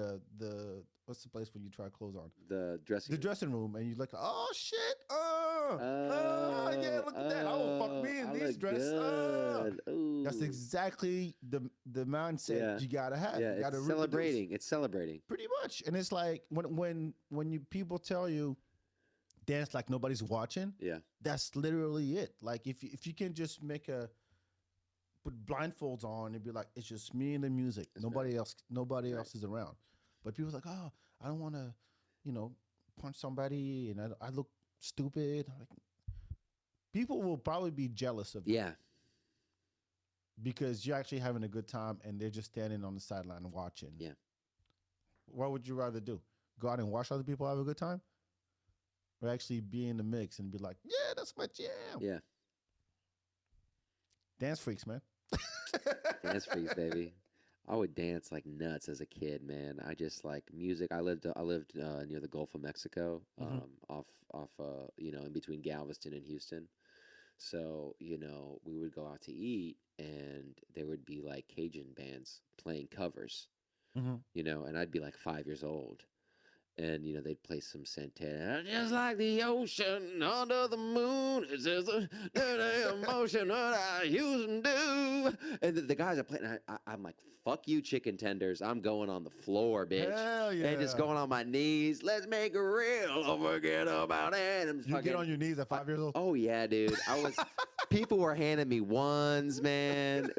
[SPEAKER 1] what's the place where you try clothes on?
[SPEAKER 2] The dressing
[SPEAKER 1] room, and you're like, oh shit, yeah, look at that. I will fuck me in this dress. That's exactly the mindset you gotta have.
[SPEAKER 2] Yeah,
[SPEAKER 1] you gotta
[SPEAKER 2] it's celebrating. It's celebrating.
[SPEAKER 1] Pretty much, and it's like when you people tell you dance like nobody's watching.
[SPEAKER 2] Yeah,
[SPEAKER 1] that's literally it. Like if you can just put blindfolds on and be like, it's just me and the music. That's nobody else is around. But people are like, oh, I don't want to, punch somebody and I look stupid. Like, people will probably be jealous of you.
[SPEAKER 2] Yeah.
[SPEAKER 1] Because you're actually having a good time and they're just standing on the sideline watching.
[SPEAKER 2] Yeah.
[SPEAKER 1] What would you rather do? Go out and watch other people have a good time? Or actually be in the mix and be like, yeah, that's my jam.
[SPEAKER 2] Yeah.
[SPEAKER 1] Dancefreaks, man.
[SPEAKER 2] Dancefreaks, baby. I would dance like nuts as a kid, man. I just like music. I lived near the Gulf of Mexico, off in between Galveston and Houston. So, we would go out to eat and there would be like Cajun bands playing covers, and I'd be like 5 years old. And, they'd play some Santana. Just like the ocean under the moon. It's just a dirty emotion what I used to do. And the guys are playing. I'm like, fuck you, chicken tenders. I'm going on the floor, bitch.
[SPEAKER 1] Hell yeah.
[SPEAKER 2] And just going on my knees. Let's make it real. Don't forget about it.
[SPEAKER 1] You get on your knees at 5 years old?
[SPEAKER 2] Oh, yeah, dude. People were handing me ones, man.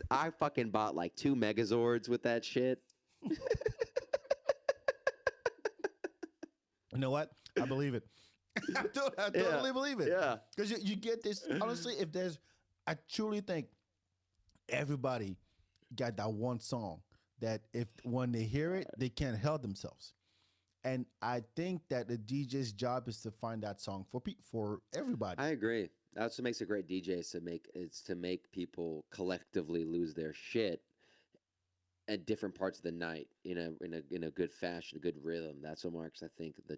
[SPEAKER 2] I fucking bought like 2 Megazords with that shit.
[SPEAKER 1] You know what? I believe it. I totally believe it.
[SPEAKER 2] Yeah.
[SPEAKER 1] Because you get this. Honestly, I truly think everybody got that one song that when they hear it, they can't help themselves. And I think that the DJ's job is to find that song for everybody.
[SPEAKER 2] I agree. That's what makes a great DJ is to make people collectively lose their shit at different parts of the night in a good fashion, a good rhythm. That's what marks, I think, the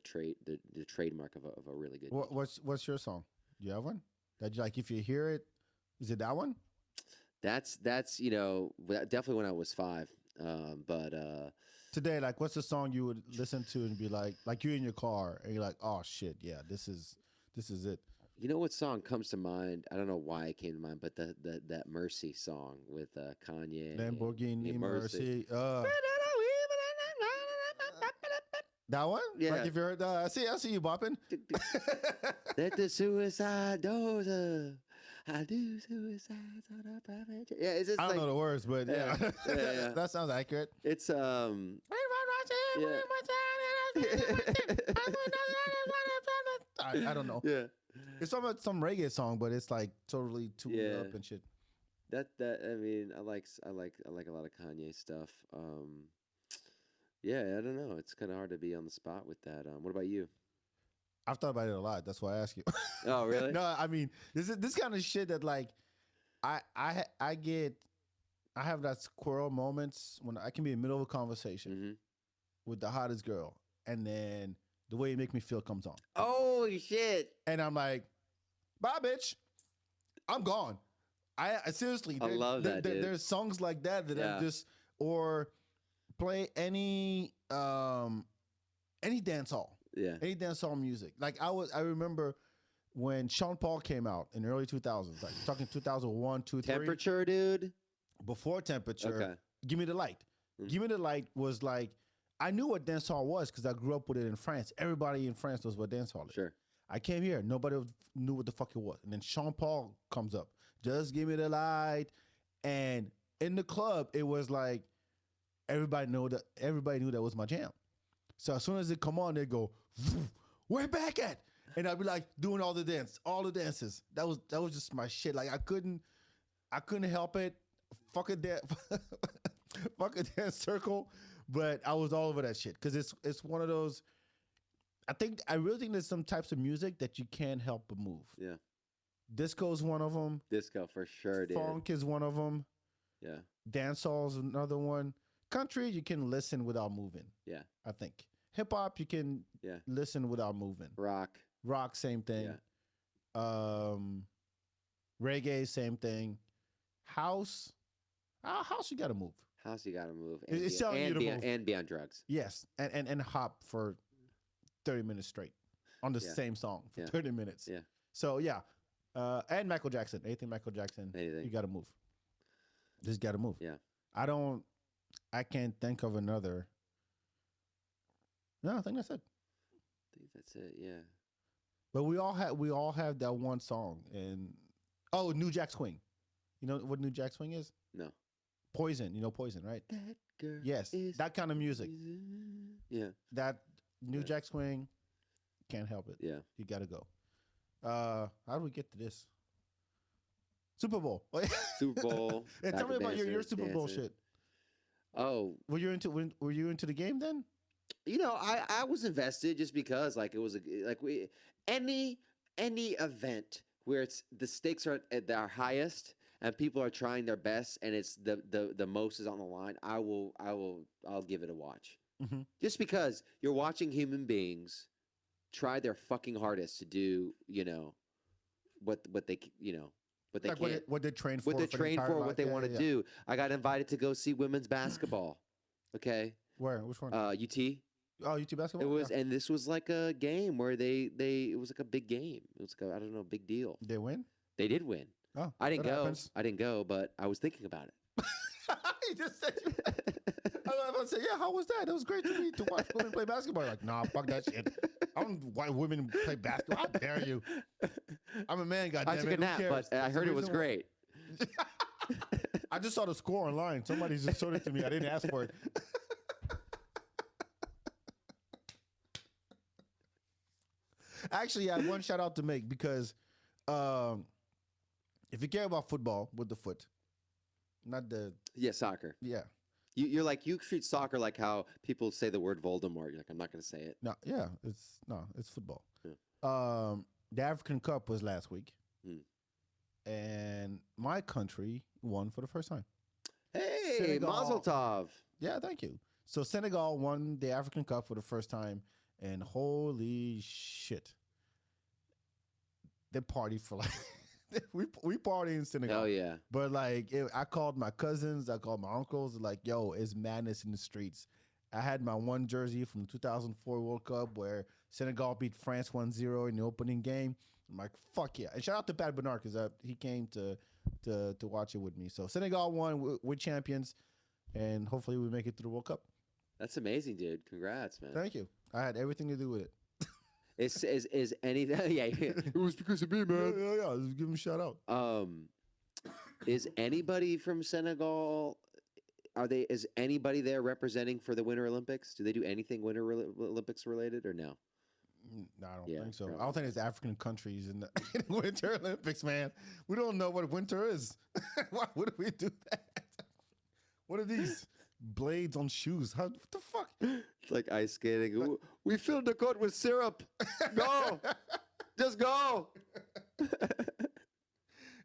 [SPEAKER 2] trademark of a really good.
[SPEAKER 1] What's your song? Do you have one that you like? If you hear it, is it that one?
[SPEAKER 2] That's definitely when I was 5. But
[SPEAKER 1] Today, like, what's the song you would listen to and be like you're in your car and you're like, oh shit, yeah, this is it.
[SPEAKER 2] you know what song comes to mind? I don't know why it came to mind, but that Mercy song with Kanye.
[SPEAKER 1] Lamborghini
[SPEAKER 2] Yeah,
[SPEAKER 1] Mercy. That one?
[SPEAKER 2] Yeah.
[SPEAKER 1] Like if you heard I see you bopping.
[SPEAKER 2] Let the suicide doors up. I do suicides on a private jet. Yeah, it's just
[SPEAKER 1] I don't
[SPEAKER 2] like,
[SPEAKER 1] know the words, but yeah.
[SPEAKER 2] Yeah.
[SPEAKER 1] That sounds accurate.
[SPEAKER 2] It's
[SPEAKER 1] Yeah. I don't know.
[SPEAKER 2] Yeah.
[SPEAKER 1] It's some reggae song, but it's like totally tuned
[SPEAKER 2] Yeah.
[SPEAKER 1] up and shit.
[SPEAKER 2] That I mean, I like a lot of Kanye stuff. Yeah, I don't know. It's kind of hard to be on the spot with that. What about you?
[SPEAKER 1] I've thought about it a lot. That's why I ask you.
[SPEAKER 2] Oh, really?
[SPEAKER 1] No, I mean this kind of shit that like I have that squirrel moments when I can be in the middle of a conversation
[SPEAKER 2] Mm-hmm.
[SPEAKER 1] with the hottest girl, and then the way you make me feel comes on,
[SPEAKER 2] Oh shit!
[SPEAKER 1] and I'm like, bye, bitch, I'm gone. I seriously,
[SPEAKER 2] I love that, dude.
[SPEAKER 1] There's songs like that
[SPEAKER 2] Yeah.
[SPEAKER 1] I'm just or play any dance hall.
[SPEAKER 2] Yeah.
[SPEAKER 1] Any dancehall music. Like I remember when Sean Paul came out in the early 2000s, like talking 2001, 2, 3.
[SPEAKER 2] Temperature, dude.
[SPEAKER 1] Before Temperature,
[SPEAKER 2] Okay.
[SPEAKER 1] Give Me the Light. Give Me the Light was like, I knew what dancehall was because I grew up with it in France. Everybody in France knows what dancehall is.
[SPEAKER 2] Sure.
[SPEAKER 1] I came here, nobody knew what the fuck it was. And then Sean Paul comes up, just give me the light. And in the club, it was like, everybody knew that was my jam. So as soon as it come on, they go, where back at? And I'd be like doing all the dances. That was just my shit. Like I couldn't help it. Fuck a dance circle, but I was all over that shit because it's one of those. I really think there's some types of music that you can't help but move.
[SPEAKER 2] Yeah.
[SPEAKER 1] Disco is one of them.
[SPEAKER 2] Disco for sure, dude.
[SPEAKER 1] Funk is one of them.
[SPEAKER 2] Yeah.
[SPEAKER 1] Dancehall is another one. Country you can listen without moving.
[SPEAKER 2] Yeah.
[SPEAKER 1] I think hip hop you can listen without moving. Rock, same thing.
[SPEAKER 2] Yeah.
[SPEAKER 1] Reggae, same thing. House you gotta move.
[SPEAKER 2] House, you gotta move.
[SPEAKER 1] It's telling you to move.
[SPEAKER 2] And be on drugs.
[SPEAKER 1] Yes, and hop for 30 minutes straight on the same song for 30 minutes.
[SPEAKER 2] Yeah.
[SPEAKER 1] So yeah, and Michael Jackson. Anything Michael Jackson, you gotta move. Just gotta move.
[SPEAKER 2] Yeah.
[SPEAKER 1] I can't think of another. No, I think that's it.
[SPEAKER 2] I think that's it. Yeah.
[SPEAKER 1] But we all have that one song, and New Jack Swing. You know what New Jack Swing is?
[SPEAKER 2] No.
[SPEAKER 1] Poison. You know Poison, right?
[SPEAKER 2] That girl.
[SPEAKER 1] Yes, that kind of music.
[SPEAKER 2] Yeah.
[SPEAKER 1] That New Jack Swing. Can't help it.
[SPEAKER 2] Yeah.
[SPEAKER 1] You gotta go. How do we get to this? Super Bowl.
[SPEAKER 2] Super Bowl.
[SPEAKER 1] Yeah, tell me about your Super Bowl
[SPEAKER 2] dancing.
[SPEAKER 1] shit.
[SPEAKER 2] Oh.
[SPEAKER 1] Were you into the game then?
[SPEAKER 2] I was invested just because like it was any event where it's the stakes are at their highest and people are trying their best and it's the most is on the line, I'll give it a watch.
[SPEAKER 1] Mm-hmm.
[SPEAKER 2] Just because you're watching human beings try their fucking hardest to do, what they what they
[SPEAKER 1] Like
[SPEAKER 2] can,
[SPEAKER 1] what they train for.
[SPEAKER 2] what they train for, what they want to do. I got invited to go see women's basketball. Okay.
[SPEAKER 1] Where? Which one?
[SPEAKER 2] UT.
[SPEAKER 1] Oh, UT basketball.
[SPEAKER 2] It was, and this was like a game where it was like a big game. It was like I don't know, big deal.
[SPEAKER 1] They win.
[SPEAKER 2] They did win.
[SPEAKER 1] Oh,
[SPEAKER 2] I didn't
[SPEAKER 1] that
[SPEAKER 2] go.
[SPEAKER 1] happens.
[SPEAKER 2] I didn't go, but I was thinking about it.
[SPEAKER 1] He just said. I was about to say, yeah. How was that? It was great to watch women play basketball. Like, nah, fuck that shit. I don't why women play basketball. How dare you? I'm a man. Goddamn
[SPEAKER 2] I
[SPEAKER 1] it.
[SPEAKER 2] took a
[SPEAKER 1] Who
[SPEAKER 2] nap,
[SPEAKER 1] cares?
[SPEAKER 2] but I heard it was great.
[SPEAKER 1] I just saw the score online. Somebody just showed it to me. I didn't ask for it. Actually, I have one shout out to make because if you care about football with the foot, not the
[SPEAKER 2] Soccer.
[SPEAKER 1] yeah.
[SPEAKER 2] You're like you treat soccer like how people say the word Voldemort. You're like, I'm not going to say it.
[SPEAKER 1] No, yeah, it's football.
[SPEAKER 2] Yeah.
[SPEAKER 1] The African Cup was last week,
[SPEAKER 2] Hmm.
[SPEAKER 1] and my country won for the first time.
[SPEAKER 2] Hey,
[SPEAKER 1] Senegal.
[SPEAKER 2] Mazel Tov.
[SPEAKER 1] Yeah, thank you. So Senegal won the African Cup for the first time, and holy shit, they party for like we party in Senegal.
[SPEAKER 2] Hell yeah.
[SPEAKER 1] But like, I called my cousins, I called my uncles, like, yo, it's madness in the streets. I had my one jersey from the 2004 World Cup where Senegal beat France 1-0 in the opening game. I'm like, fuck yeah. And shout out to Pat Bernard because he came to watch it with me. So Senegal won. We're champions. And hopefully we make it to the World Cup.
[SPEAKER 2] That's amazing, dude. Congrats, man.
[SPEAKER 1] Thank you. I had everything to do with it.
[SPEAKER 2] Is any yeah,
[SPEAKER 1] It was because of me, man. Yeah. Just give him a shout out.
[SPEAKER 2] Is anybody from Senegal? Is anybody there representing for the Winter Olympics? Do they do anything Winter Olympics related or no?
[SPEAKER 1] No, I don't
[SPEAKER 2] Yeah,
[SPEAKER 1] think so.
[SPEAKER 2] probably.
[SPEAKER 1] I don't think there's African countries in the Winter Olympics, man. We don't know what winter is. Why would we do that? What are these blades on shoes? What the fuck?
[SPEAKER 2] It's like ice skating. We filled the court with syrup. Go, just go.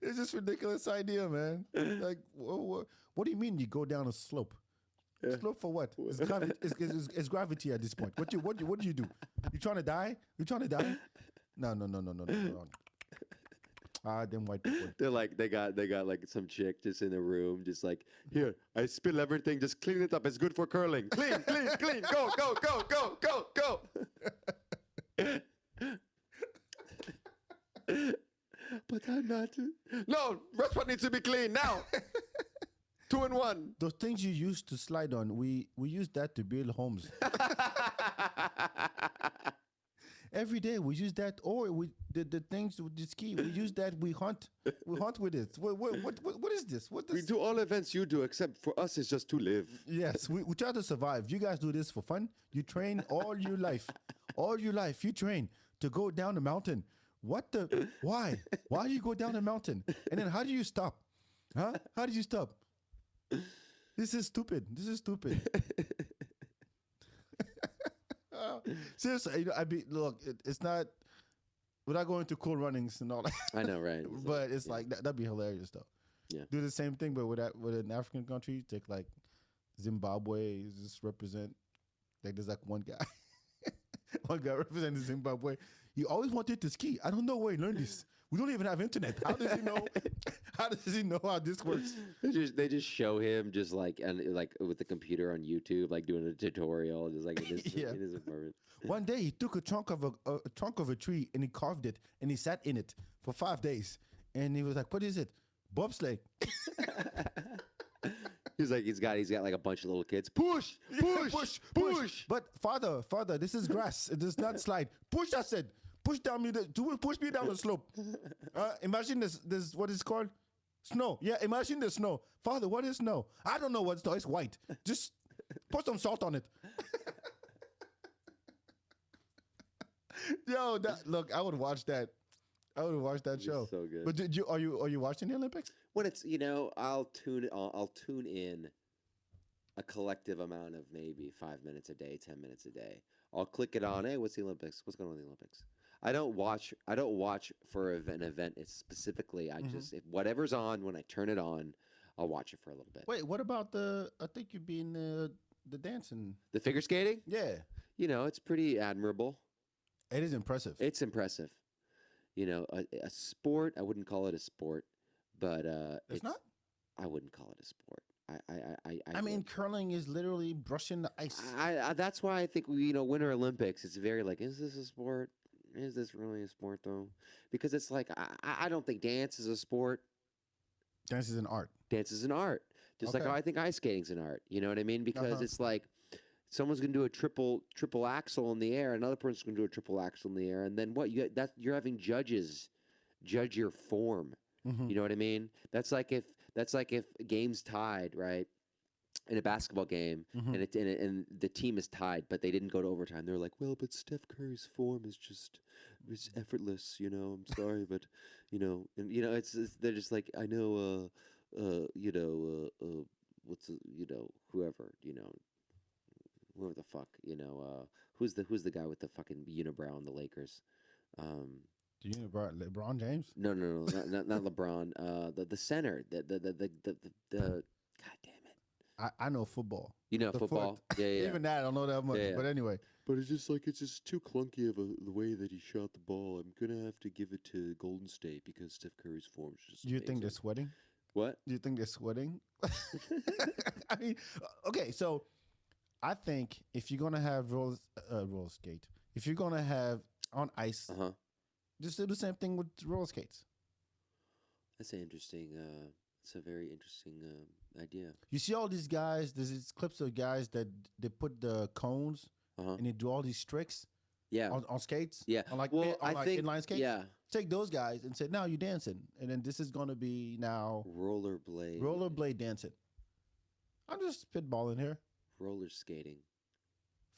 [SPEAKER 1] It's just ridiculous idea, man. Like, what do you mean you go down a slope?
[SPEAKER 2] Yeah.
[SPEAKER 1] Slope for what? It's gravity at this point. What do you do? You trying to die? You trying to die? No. Ah, them white people.
[SPEAKER 2] They're like they got like some chick just in the room, just like, here, I spill everything, just clean it up. It's good for curling. Clean. Go. But I'm not. No, restaurant needs to be clean now. 2 in 1.
[SPEAKER 1] Those things you used to slide on, we use that to build homes. Every day we use that, or the things with the ski. We use that. We hunt. We hunt with it. What is this?
[SPEAKER 2] We do all events you do, except for us, it's just to live.
[SPEAKER 1] Yes, we try to survive. You guys do this for fun. You train all your life. All your life, you train to go down the mountain. Why? Why do you go down the mountain? And then how do you stop? Huh? How do you stop? This is stupid. Seriously, look. It's not. Without going to cool runnings and all that.
[SPEAKER 2] I know, right?
[SPEAKER 1] But it's like that'd be hilarious though.
[SPEAKER 2] Yeah.
[SPEAKER 1] Do the same thing, but with an African country. Take like Zimbabwe, just represent. Like there's like one guy. One guy representing Zimbabwe. He always wanted to ski. I don't know where he learned this. We don't even have internet. How does he know? How does he know how this works?
[SPEAKER 2] They just show him just like with the computer on YouTube, like doing a tutorial, just like in his apartment.
[SPEAKER 1] One day he took a trunk of a tree and he carved it and he sat in it for 5 days. And he was like, "What is it? Bobsleigh."
[SPEAKER 2] He's got like a bunch of little kids. Push.
[SPEAKER 1] But father, this is grass. It does not slide. Push, I said. Push me down the slope. Imagine this what is it called? Snow. Yeah, imagine the snow. Father, what is snow? I don't know what snow. It's white. Just put some salt on it. Yo, look, I would watch that. I would watch that show.
[SPEAKER 2] So good.
[SPEAKER 1] But are you watching the Olympics?
[SPEAKER 2] When it's I'll tune in a collective amount of maybe 5 minutes a day, 10 minutes a day. I'll click it on. Hey, what's the Olympics? What's going on in the Olympics? I don't watch for an event. It's specifically I just if whatever's on when I turn it on, I'll watch it for a little bit.
[SPEAKER 1] Wait, what about I think you've been the dancing.
[SPEAKER 2] The figure skating?
[SPEAKER 1] Yeah.
[SPEAKER 2] It's pretty admirable.
[SPEAKER 1] It is impressive.
[SPEAKER 2] It's impressive. A sport, I wouldn't call it a sport, but
[SPEAKER 1] it's not?
[SPEAKER 2] I wouldn't call it a sport.
[SPEAKER 1] I mean, curling is literally brushing the ice.
[SPEAKER 2] That's why I think Winter Olympics. It's very like, is this a sport? Is this really a sport though? Because it's like I don't think dance is a sport.
[SPEAKER 1] Dance is an art.
[SPEAKER 2] Dance is an art. Just like how I think ice skating's an art. You know what I mean? Because it's like someone's gonna do a triple axel in the air, another person's gonna do a triple axel in the air, and then what? You're having judges judge your form.
[SPEAKER 1] Mm-hmm.
[SPEAKER 2] You know what I mean? That's like if a game's tied, right? In a basketball game, and the team is tied, but they didn't go to overtime. They're like, well, but Steph Curry's form is just effortless. I'm sorry, but it's they're just like, I know, what's whoever the fuck, who's the guy with the fucking unibrow on the Lakers?
[SPEAKER 1] Do you know LeBron James?
[SPEAKER 2] No, not LeBron. The center, the god damn
[SPEAKER 1] I know football.
[SPEAKER 2] You know
[SPEAKER 1] The foot.
[SPEAKER 2] football? Yeah, yeah.
[SPEAKER 1] Even that I don't know that much.
[SPEAKER 2] Yeah, yeah.
[SPEAKER 1] But anyway,
[SPEAKER 2] But it's just too clunky of the way that he shot the ball. I'm gonna have to give it to Golden State because Steph Curry's form is just.
[SPEAKER 1] do you think
[SPEAKER 2] amazing.
[SPEAKER 1] they're sweating?
[SPEAKER 2] What?
[SPEAKER 1] Do you think they're sweating? I mean, okay, so I think if you're gonna have roller skate, if you're gonna have on ice,
[SPEAKER 2] Uh huh.
[SPEAKER 1] just do the same thing with roller skates.
[SPEAKER 2] That's an interesting. It's a very interesting idea.
[SPEAKER 1] You see all these guys. There's these clips of guys that they put the cones
[SPEAKER 2] Uh huh.
[SPEAKER 1] and they do all these tricks
[SPEAKER 2] Yeah.
[SPEAKER 1] on skates.
[SPEAKER 2] Yeah.
[SPEAKER 1] On like
[SPEAKER 2] Well,
[SPEAKER 1] on
[SPEAKER 2] I
[SPEAKER 1] like
[SPEAKER 2] think
[SPEAKER 1] inline skates.
[SPEAKER 2] yeah.
[SPEAKER 1] Take those guys and say, now you're dancing, and then this is gonna be now rollerblade dancing. I'm just spitballing here.
[SPEAKER 2] roller skating,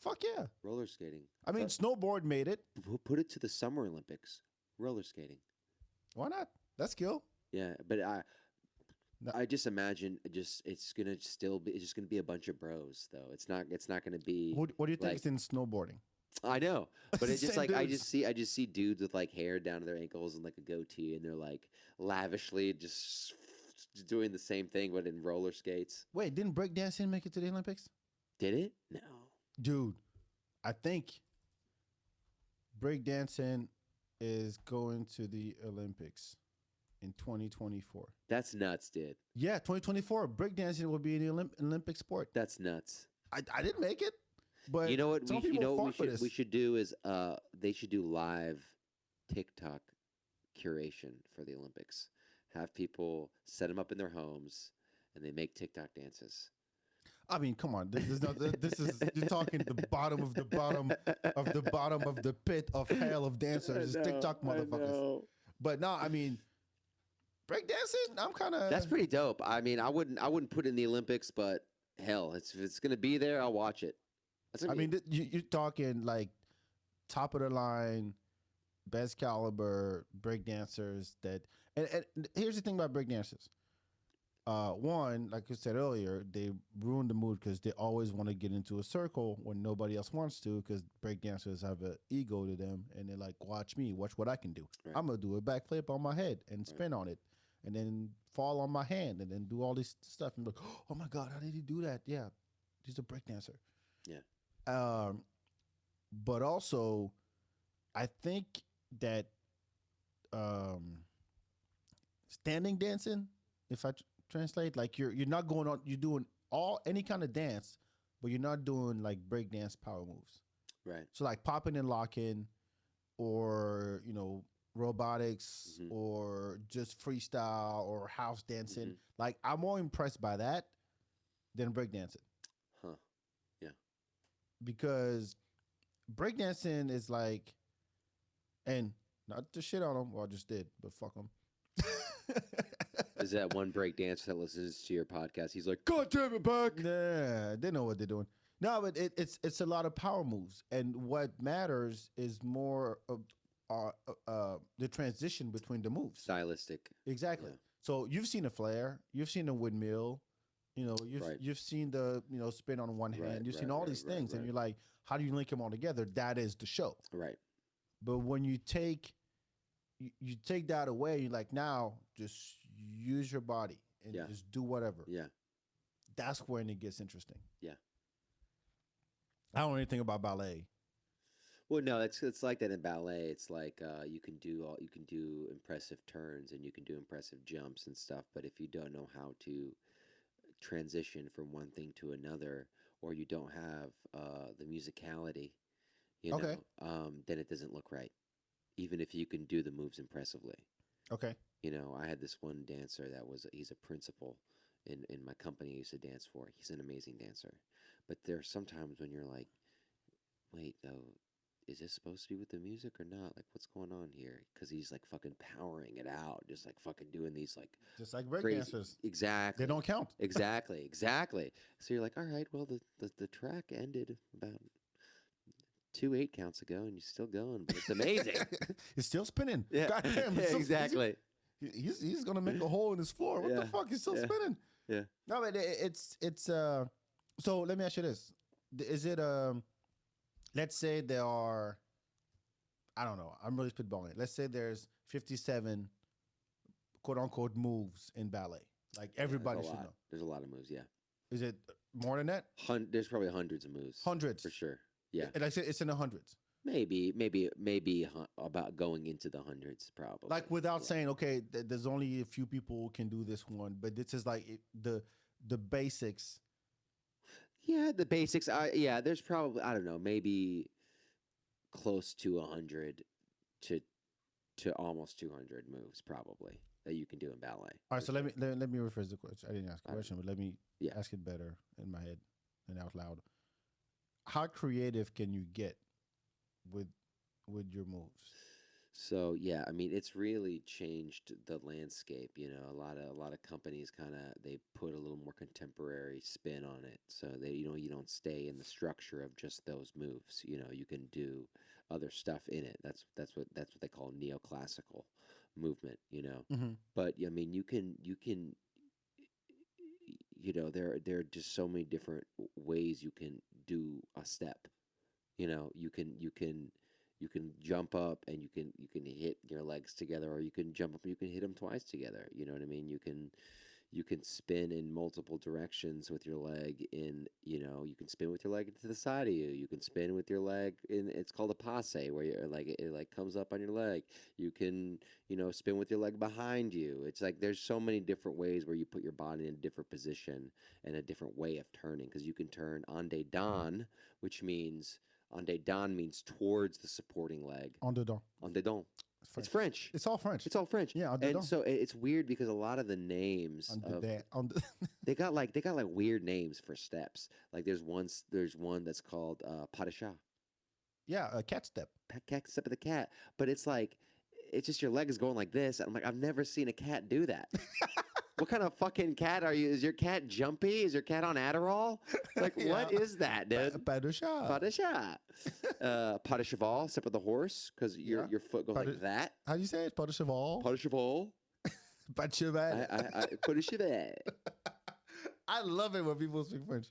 [SPEAKER 1] Fuck yeah.
[SPEAKER 2] roller skating.
[SPEAKER 1] I mean, snowboard made it.
[SPEAKER 2] Put it to the Summer Olympics. Roller skating.
[SPEAKER 1] Why not? That's skill.
[SPEAKER 2] Yeah, but
[SPEAKER 1] No.
[SPEAKER 2] I just imagine it's just gonna be a bunch of bros though. It's not gonna be.
[SPEAKER 1] What do you think
[SPEAKER 2] like-
[SPEAKER 1] is in snowboarding?
[SPEAKER 2] I know, but it's just
[SPEAKER 1] Same
[SPEAKER 2] like
[SPEAKER 1] dudes.
[SPEAKER 2] I just see dudes with like hair down to their ankles and like a goatee, and they're like lavishly just doing the same thing, but in roller skates.
[SPEAKER 1] Wait, didn't breakdancing make it to the Olympics?
[SPEAKER 2] Did it? No.
[SPEAKER 1] Dude, I think breakdancing is going to the Olympics in 2024.
[SPEAKER 2] That's nuts, dude.
[SPEAKER 1] Yeah, 2024. Breakdancing will be an Olympic sport.
[SPEAKER 2] That's nuts.
[SPEAKER 1] I didn't make it, but
[SPEAKER 2] You know what?
[SPEAKER 1] some
[SPEAKER 2] You
[SPEAKER 1] people
[SPEAKER 2] know what
[SPEAKER 1] fought for this.
[SPEAKER 2] we should do is they should do live TikTok curation for the Olympics. Have people set them up in their homes and they make TikTok dances.
[SPEAKER 1] I mean, come on. This is not. This is you're talking the bottom of the bottom of the bottom of the pit of hell of dancers. It's TikTok motherfuckers. But no, I mean, breakdancing. I'm kind of.
[SPEAKER 2] That's pretty dope. I mean, I wouldn't put it in the Olympics, but hell, if it's gonna be there, I'll watch it.
[SPEAKER 1] I mean, you're talking like top of the line, best caliber breakdancers. And here's the thing about breakdancers. One, like I said earlier, they ruin the mood because they always want to get into a circle when nobody else wants to, because breakdancers have an ego to them, and they're like, watch me, watch what I can do.
[SPEAKER 2] Right.
[SPEAKER 1] I'm going to do a backflip on my head and spin on it, and then fall on my hand, and then do all this stuff. And be like, oh my God, how did he do that? Yeah, he's a breakdancer.
[SPEAKER 2] Yeah.
[SPEAKER 1] But also, I think that standing dancing, if I translate, like you're not going on, you're doing any kind of dance, but you're not doing like break dance power moves.
[SPEAKER 2] Right.
[SPEAKER 1] So like popping and locking, or robotics,
[SPEAKER 2] Mhm.
[SPEAKER 1] or just freestyle or house dancing.
[SPEAKER 2] Mhm.
[SPEAKER 1] Like I'm more impressed by that than breakdancing,
[SPEAKER 2] Huh. Yeah.
[SPEAKER 1] because breakdancing is like, and not to shit on them, well I just did, but fuck them.
[SPEAKER 2] Is that one break dancer that listens to your podcast? He's like, God damn it, back.
[SPEAKER 1] Nah, they know what they're doing. No, but it's a lot of power moves, and what matters is more of the transition between the moves.
[SPEAKER 2] Stylistic.
[SPEAKER 1] Exactly.
[SPEAKER 2] Yeah.
[SPEAKER 1] So you've seen a flare, you've seen a windmill,
[SPEAKER 2] Right.
[SPEAKER 1] you've seen the spin on one hand,
[SPEAKER 2] Right,
[SPEAKER 1] you've seen
[SPEAKER 2] right,
[SPEAKER 1] all
[SPEAKER 2] right,
[SPEAKER 1] these
[SPEAKER 2] right,
[SPEAKER 1] things, and
[SPEAKER 2] right.
[SPEAKER 1] you're like, how do you link them all together? That is the show.
[SPEAKER 2] Right.
[SPEAKER 1] But when you take that away, you're like, now just use your body and
[SPEAKER 2] Yeah.
[SPEAKER 1] just do whatever.
[SPEAKER 2] Yeah.
[SPEAKER 1] That's when it gets interesting.
[SPEAKER 2] Yeah.
[SPEAKER 1] I don't know anything about ballet.
[SPEAKER 2] Well, no, it's like that in ballet. It's like you can do impressive turns and you can do impressive jumps and stuff. But if you don't know how to transition from one thing to another, or you don't have the musicality,
[SPEAKER 1] Okay.
[SPEAKER 2] then it doesn't look right. Even if you can do the moves impressively.
[SPEAKER 1] Okay.
[SPEAKER 2] I had this one dancer he's a principal in my company I used to dance for. He's an amazing dancer. But there's sometimes when you're like, wait, though, is this supposed to be with the music or not? Like, what's going on here? Because he's like fucking powering it out, just like fucking doing these like
[SPEAKER 1] Just like
[SPEAKER 2] crazy.
[SPEAKER 1] breakdancers.
[SPEAKER 2] Exactly.
[SPEAKER 1] They don't count.
[SPEAKER 2] Exactly. So you're like, all right, well, the track ended about 2 8 counts ago, and you're still going, but it's amazing.
[SPEAKER 1] It's still spinning.
[SPEAKER 2] Yeah.
[SPEAKER 1] Goddamn.
[SPEAKER 2] Yeah, exactly.
[SPEAKER 1] He's gonna make a hole in his floor. What the
[SPEAKER 2] Yeah.
[SPEAKER 1] fuck? He's still
[SPEAKER 2] Yeah.
[SPEAKER 1] spinning.
[SPEAKER 2] Yeah.
[SPEAKER 1] No, but it's so let me ask you this. Is it let's say there are, I don't know, I'm really spitballing. Let's say there's 57 quote unquote moves in ballet. Like everybody
[SPEAKER 2] There's a
[SPEAKER 1] should
[SPEAKER 2] lot.
[SPEAKER 1] know.
[SPEAKER 2] There's a lot of moves, yeah.
[SPEAKER 1] Is it more than that?
[SPEAKER 2] There's probably hundreds of moves.
[SPEAKER 1] Hundreds
[SPEAKER 2] for sure. Yeah,
[SPEAKER 1] And I said it's in the hundreds.
[SPEAKER 2] maybe about going into the hundreds, probably.
[SPEAKER 1] Like without saying, okay, there's only a few people who can do this one, but this is like the basics.
[SPEAKER 2] Yeah, the basics. Yeah, there's probably I don't know, maybe close to 100 to almost 200 moves probably that you can do in ballet.
[SPEAKER 1] All right, so let me rephrase the question. I didn't ask a question, but let me ask it better in my head and out loud. How creative can you get with your moves?
[SPEAKER 2] So yeah, I mean, it's really changed the landscape. You know, a lot of companies kind of they put a little more contemporary spin on it. So they you don't stay in the structure of just those moves. You know, you can do other stuff in it. That's what they call neoclassical movement. You know, but I mean, you can you know there are just so many different ways you can do a step. You know, you can jump up and you can hit your legs together, or you can jump up and you can hit them twice together. You know what I mean? You can spin in multiple directions with your leg. You can spin with your leg to the side of you. You can spin with your leg it's called a passe, where you're like it like comes up on your leg. You can spin with your leg behind you. It's like there's so many different ways where you put your body in a different position and a different way of turning, because you can turn en dedans, which means en dedans means towards the supporting leg.
[SPEAKER 1] En dedans.
[SPEAKER 2] En dedans. It's French.
[SPEAKER 1] It's all French.
[SPEAKER 2] It's all French.
[SPEAKER 1] Yeah,
[SPEAKER 2] and so it's weird because a lot of the names they got like weird names for steps. Like there's one that's called pas de chat.
[SPEAKER 1] Yeah, a cat step.
[SPEAKER 2] Cat step of the cat. But it's like it's just your leg is going like this. I'm like, I've never seen a cat do that. What kind of fucking cat are you? Is your cat jumpy? Is your cat on Adderall? Like, what is that, dude?
[SPEAKER 1] Pas de chat.
[SPEAKER 2] Pas de chat. Pas de cheval, step of the horse, because your foot goes like that.
[SPEAKER 1] How do you say it? Pas de cheval.
[SPEAKER 2] Pas de cheval.
[SPEAKER 1] Pas de cheval.
[SPEAKER 2] Pas de cheval.
[SPEAKER 1] I love it when people speak French.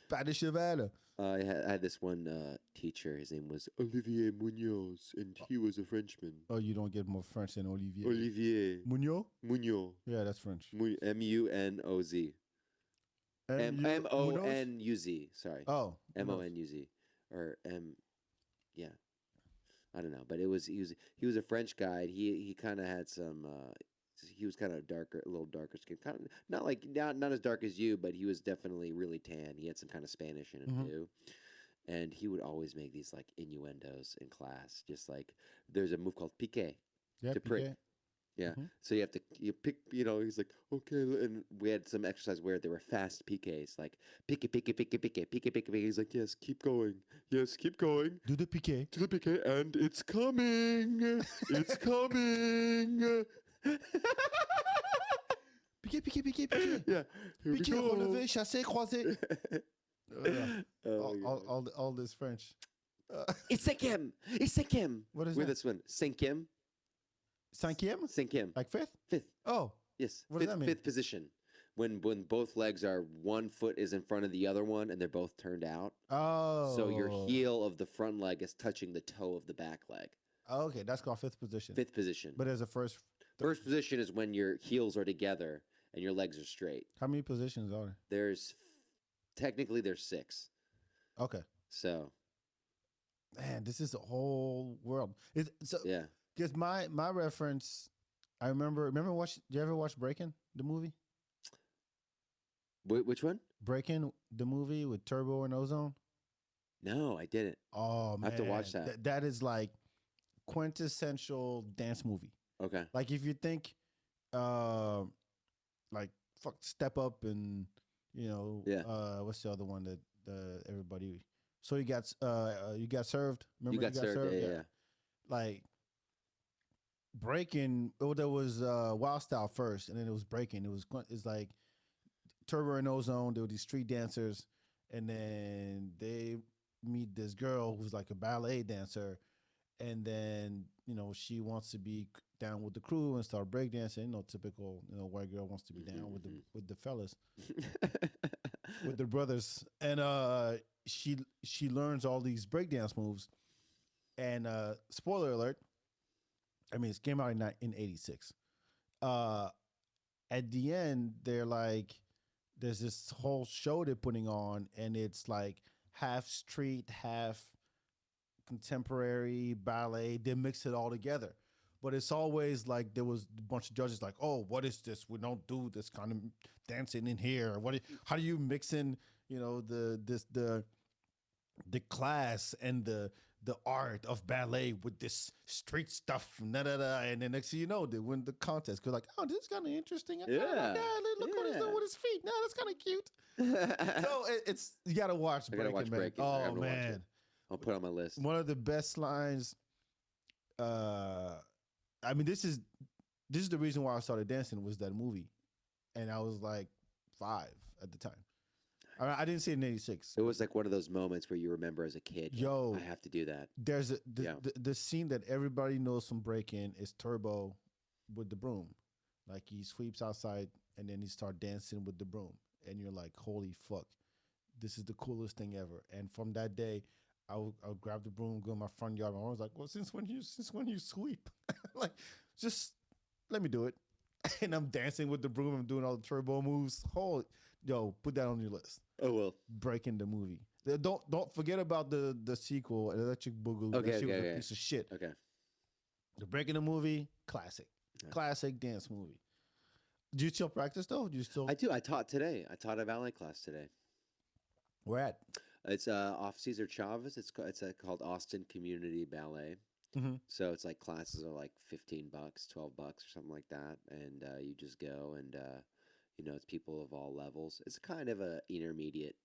[SPEAKER 1] Pas de cheval.
[SPEAKER 2] I had this one teacher. His name was Olivier Munoz, and he was a Frenchman.
[SPEAKER 1] Oh, you don't get more French than Olivier.
[SPEAKER 2] Olivier
[SPEAKER 1] Munoz?
[SPEAKER 2] Munoz.
[SPEAKER 1] Yeah, that's French.
[SPEAKER 2] M-U-N-O-Z. M-O-N-U-Z. Sorry.
[SPEAKER 1] Oh.
[SPEAKER 2] M-O-N-U-Z. Or M. Yeah. I don't know, but he was a French guy. He kind of had some. He was kind of darker, a little darker skin, kind of not as dark as you, but he was definitely really tan. He had some kind of Spanish in him too, and he would always make these like innuendos in class, just like there's a move called piqué, to prick. Yeah, so you pick. He's like, okay, and we had some exercise where there were fast piqués, like pique, pique, pique, pique, pique, pique. He's like, yes, keep going,
[SPEAKER 1] Do the piqué,
[SPEAKER 2] and it's coming, it's coming.
[SPEAKER 1] Piqué.
[SPEAKER 2] Yeah.
[SPEAKER 1] Piqué, relevé, chassé, croisé. All this French.
[SPEAKER 2] It's cinquième.
[SPEAKER 1] What is
[SPEAKER 2] With
[SPEAKER 1] that?
[SPEAKER 2] this one. Cinquième.
[SPEAKER 1] Cinquième? Like fifth?
[SPEAKER 2] Fifth.
[SPEAKER 1] Oh.
[SPEAKER 2] Yes.
[SPEAKER 1] What does that mean?
[SPEAKER 2] Fifth position. When both legs are, one foot is in front of the other one and they're both turned out.
[SPEAKER 1] Oh.
[SPEAKER 2] So your heel of the front leg is touching the toe of the back leg.
[SPEAKER 1] Okay, that's called fifth position.
[SPEAKER 2] Fifth position.
[SPEAKER 1] But there's a first.
[SPEAKER 2] First position is when your heels are together and your legs are straight.
[SPEAKER 1] How many positions are there?
[SPEAKER 2] Technically there's 6.
[SPEAKER 1] Okay.
[SPEAKER 2] So.
[SPEAKER 1] Man, this is a whole world.
[SPEAKER 2] Yeah.
[SPEAKER 1] Because my reference, I remember did you ever watch Breakin', the movie?
[SPEAKER 2] Which one?
[SPEAKER 1] Breakin', the movie with Turbo and Ozone?
[SPEAKER 2] No, I didn't.
[SPEAKER 1] Oh, man.
[SPEAKER 2] I have to watch that.
[SPEAKER 1] That is like quintessential dance movie.
[SPEAKER 2] Okay.
[SPEAKER 1] Like if you think, Step Up and what's the other one that everybody? So you got served. Remember
[SPEAKER 2] you got served. Yeah.
[SPEAKER 1] Like Breaking. Oh, there was Wild Style first, and then it was Breaking. It's like Turbo and Ozone. There were these street dancers, and then they meet this girl who's like a ballet dancer, and then she wants to be down with the crew and start breakdancing. Typical white girl wants to be down with the fellas, with the brothers, and she learns all these breakdance moves. And spoiler alert, I mean it came out in '86. At the end, they're like there's this whole show they're putting on, and it's like half street, half contemporary ballet. They mix it all together. But it's always like there was a bunch of judges like, oh, what is this? We don't do this kind of dancing in here. How do you mix in, the class and the art of ballet with this street stuff, and then next thing you know, they win the contest. Cause like, oh, this is kind of interesting.
[SPEAKER 2] Yeah.
[SPEAKER 1] Look what he's doing with his feet. No, that's kind of cute. So it's you gotta watch
[SPEAKER 2] I gotta
[SPEAKER 1] Breaking,
[SPEAKER 2] watch
[SPEAKER 1] man.
[SPEAKER 2] Breaking. I have
[SPEAKER 1] Oh
[SPEAKER 2] to watch it.
[SPEAKER 1] man,
[SPEAKER 2] I'll put it on my list.
[SPEAKER 1] one of the best lines. I mean, this is the reason why I started dancing was that movie, and I was like 5 at the time. I didn't see it in '86.
[SPEAKER 2] It was like one of those moments where you remember as a kid.
[SPEAKER 1] Yo,
[SPEAKER 2] I have to do that.
[SPEAKER 1] There's the scene that everybody knows from Breaking is Turbo with the broom, like he sweeps outside and then he start dancing with the broom, and you're like, holy fuck, this is the coolest thing ever. And from that day, I'll grab the broom, go in my front yard. My mom was like, well, since when you sweep? Like, just let me do it. And I'm dancing with the broom. I'm doing all the turbo moves. Put that on your list.
[SPEAKER 2] Oh well.
[SPEAKER 1] Breaking the movie. Don't forget about the sequel, Electric Boogaloo.
[SPEAKER 2] Okay,
[SPEAKER 1] that shit was
[SPEAKER 2] okay.
[SPEAKER 1] a piece of shit.
[SPEAKER 2] Okay.
[SPEAKER 1] The Breaking the movie, classic, classic dance movie. Do you still practice though? Do you still?
[SPEAKER 2] I do. I taught today. I taught a ballet class today.
[SPEAKER 1] Where at?
[SPEAKER 2] It's off Cesar Chavez. It's called Austin Community Ballet.
[SPEAKER 1] Mm-hmm.
[SPEAKER 2] So it's like classes are like $15, $12 or something like that, and you just go and it's people of all levels. It's kind of a intermediate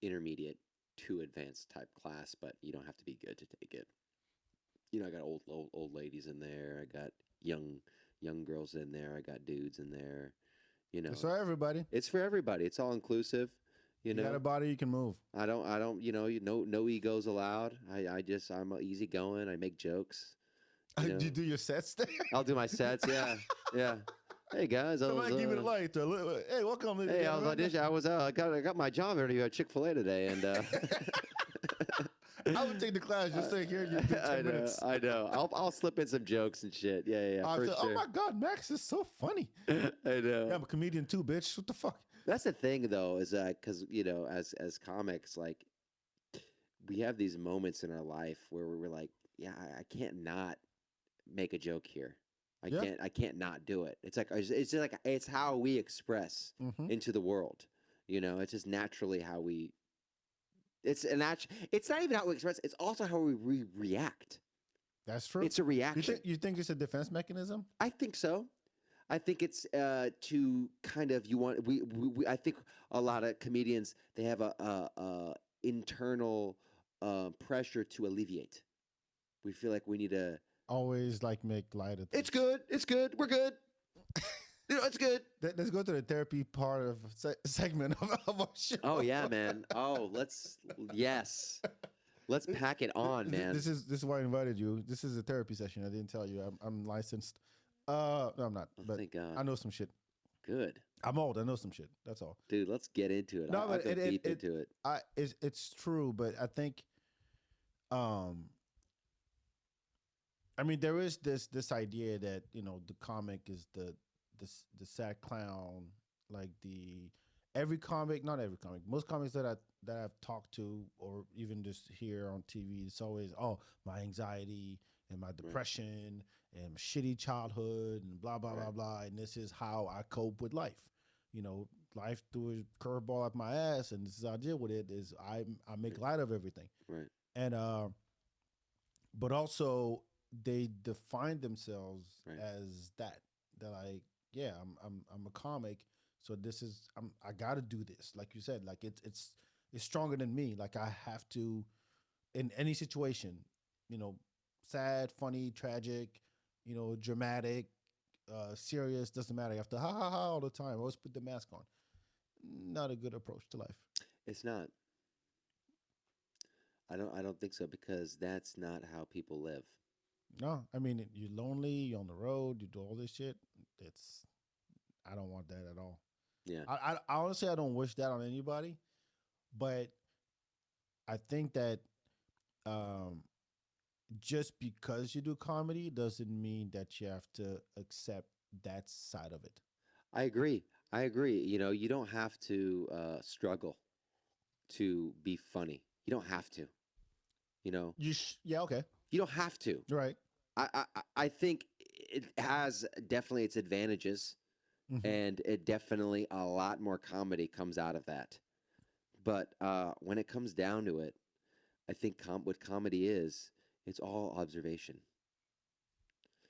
[SPEAKER 2] to advanced type class, but you don't have to be good to take it. I got old ladies in there. I got young girls in there. I got dudes in there.
[SPEAKER 1] It's for everybody.
[SPEAKER 2] It's for everybody. It's all inclusive. You
[SPEAKER 1] got a body, you can move.
[SPEAKER 2] I don't. No egos allowed. I'm easygoing. I make jokes.
[SPEAKER 1] Do you do your sets there?
[SPEAKER 2] I'll do my sets. Yeah, yeah. Hey guys,
[SPEAKER 1] give me the light. Hey, welcome.
[SPEAKER 2] Hey, I was auditioning. I got my job interview at Chick-fil-A today, and
[SPEAKER 1] I would take the class. Just say here. You 10 minutes.
[SPEAKER 2] I know. I'll slip in some jokes and shit. Yeah. Sure.
[SPEAKER 1] Oh my God, Max is so funny.
[SPEAKER 2] I know.
[SPEAKER 1] Yeah, I'm a comedian too, bitch. What the fuck?
[SPEAKER 2] That's the thing, though, is because as comics, like we have these moments in our life where we're like, yeah, I can't not make a joke here. I can't not do it. It's like it's how we express into the world. It's just naturally how we. It's not even how we express. It's also how we react.
[SPEAKER 1] That's true.
[SPEAKER 2] It's a reaction.
[SPEAKER 1] You think it's a defense mechanism?
[SPEAKER 2] I think so. I think it's to kind of I think a lot of comedians, they have a internal pressure to alleviate. We feel like we need to
[SPEAKER 1] always like make light of things.
[SPEAKER 2] It's good. We're good. It's good.
[SPEAKER 1] Let's go to the therapy part of segment of our show.
[SPEAKER 2] Oh yeah, man. Oh, let's pack it on, man.
[SPEAKER 1] This is why I invited you. This is a therapy session. I didn't tell you. I'm licensed. No, I'm not.
[SPEAKER 2] Oh,
[SPEAKER 1] but
[SPEAKER 2] thank God.
[SPEAKER 1] I know some shit.
[SPEAKER 2] Good.
[SPEAKER 1] I'm old. I know some shit. That's all.
[SPEAKER 2] Dude, let's get into it.
[SPEAKER 1] No,
[SPEAKER 2] I'll
[SPEAKER 1] but
[SPEAKER 2] go deep into it.
[SPEAKER 1] It's true, but I think, I mean, there is this idea that the comic is the sad clown, like every comic, not every comic, most comics that I've talked to or even just hear on TV, it's always my anxiety and my depression and my shitty childhood and blah blah blah blah, and this is how I cope with life. Life threw a curveball up my ass, and this is how I deal with it. Is I make light of everything,
[SPEAKER 2] right?
[SPEAKER 1] And but also they define themselves as that. They're like, yeah, I'm a comic, so this is I got to do this. Like you said, like it's stronger than me. Like I have to, in any situation, sad, funny, tragic, dramatic, serious, doesn't matter. You have to ha ha ha all the time. Always put the mask on. Not a good approach to life.
[SPEAKER 2] It's not. I don't think so, because that's not how people live.
[SPEAKER 1] No, I mean, you're lonely, you're on the road, you do all this shit. I don't want that at all.
[SPEAKER 2] Yeah.
[SPEAKER 1] I honestly, I don't wish that on anybody, but I think that just because you do comedy doesn't mean that you have to accept that side of it.
[SPEAKER 2] I agree. I agree. You know, you don't have to struggle to be funny. You don't have to. You know,
[SPEAKER 1] Yeah, okay.
[SPEAKER 2] you don't have to.
[SPEAKER 1] Right.
[SPEAKER 2] I think it has definitely its advantages,
[SPEAKER 1] Mm-hmm.
[SPEAKER 2] and it definitely a lot more comedy comes out of that. But when it comes down to it, I think what comedy is, it's all observation.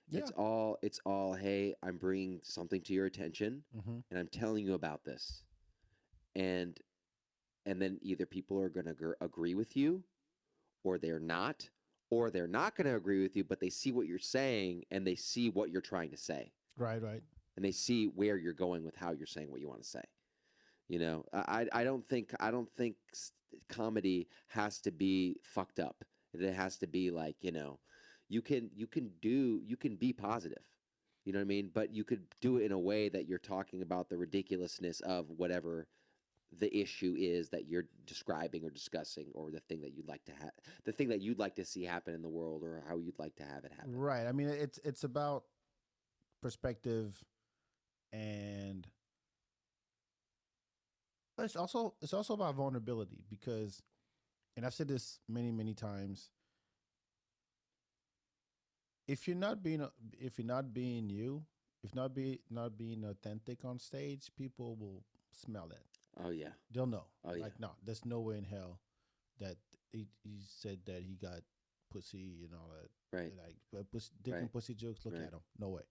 [SPEAKER 1] Yeah.
[SPEAKER 2] It's all. Hey, I'm bringing something to your attention,
[SPEAKER 1] Mm-hmm.
[SPEAKER 2] and I'm telling you about this, and then either people are going to agree with you, or they're not going to agree with you, but they see what you're saying and they see what you're trying to say,
[SPEAKER 1] Right. Right.
[SPEAKER 2] and they see where you're going with how you're saying what you want to say. You know, I don't think comedy has to be fucked up. It has to be like, you know, you can be positive. You know what I mean? But you could do it in a way that you're talking about the ridiculousness of whatever the issue is that you're describing or discussing, or the thing that you'd like to have, the thing that you'd like to see happen in the world, or how you'd like to have it happen.
[SPEAKER 1] Right. I mean, it's about perspective, and it's also about vulnerability because, and I've said this many times. If you're not being if you're not being you, if not being authentic on stage, people will smell it.
[SPEAKER 2] Oh yeah.
[SPEAKER 1] They'll know.
[SPEAKER 2] Oh yeah.
[SPEAKER 1] Like, no, there's no way in hell that he said that he got pussy and all that.
[SPEAKER 2] Right.
[SPEAKER 1] Like, dick and
[SPEAKER 2] Right.
[SPEAKER 1] pussy jokes. Look
[SPEAKER 2] Right.
[SPEAKER 1] at him. No way.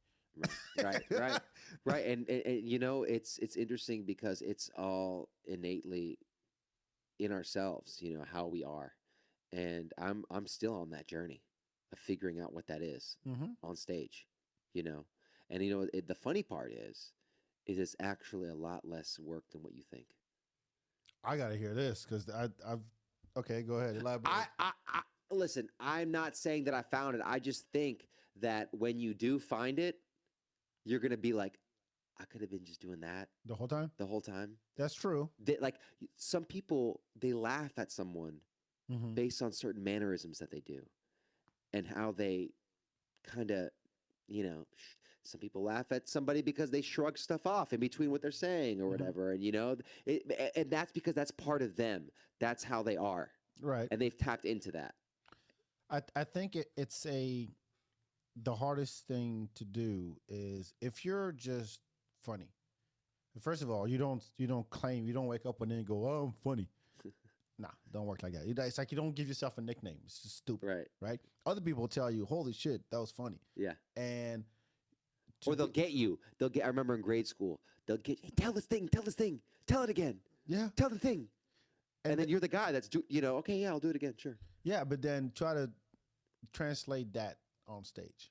[SPEAKER 2] Right. Right. And you know, it's interesting because it's all innately in ourselves. You know how we are, and I'm still on that journey of figuring out what that is
[SPEAKER 1] Mm-hmm.
[SPEAKER 2] on stage. You know, and you know the funny part is it's actually a lot less work than what you think.
[SPEAKER 1] I gotta hear this because I've. Okay, go ahead. Elaborate.
[SPEAKER 2] I listen. I'm not saying that I found it. I just think that when you do find it, you're gonna be like, I could have been just doing that
[SPEAKER 1] The whole time.
[SPEAKER 2] the whole time.
[SPEAKER 1] That's true.
[SPEAKER 2] Like some people, they laugh at someone
[SPEAKER 1] Mm-hmm.
[SPEAKER 2] based on certain mannerisms that they do, and how they kind of, you know, some people laugh at somebody because they shrug stuff off in between what they're saying or
[SPEAKER 1] Mm-hmm.
[SPEAKER 2] whatever, and you know, and that's because that's part of them. That's how they are,
[SPEAKER 1] Right.
[SPEAKER 2] and they've tapped into that.
[SPEAKER 1] I think it's the hardest thing to do is if you're just funny. First of all, you don't claim, you don't wake up and then go, oh, I'm funny. Nah, don't work like that. It's like you don't give yourself a nickname. It's just stupid,
[SPEAKER 2] Right.
[SPEAKER 1] right? Other people tell you, holy shit, that was funny.
[SPEAKER 2] Yeah.
[SPEAKER 1] And
[SPEAKER 2] Or they'll get you. They'll get. I remember in grade school, they'll get. Hey, tell this thing. Tell this thing. Tell it again.
[SPEAKER 1] yeah,
[SPEAKER 2] Tell the thing. And then you're the guy that's you know. Okay, yeah, I'll do it again. Sure.
[SPEAKER 1] yeah, but then try to translate that on stage.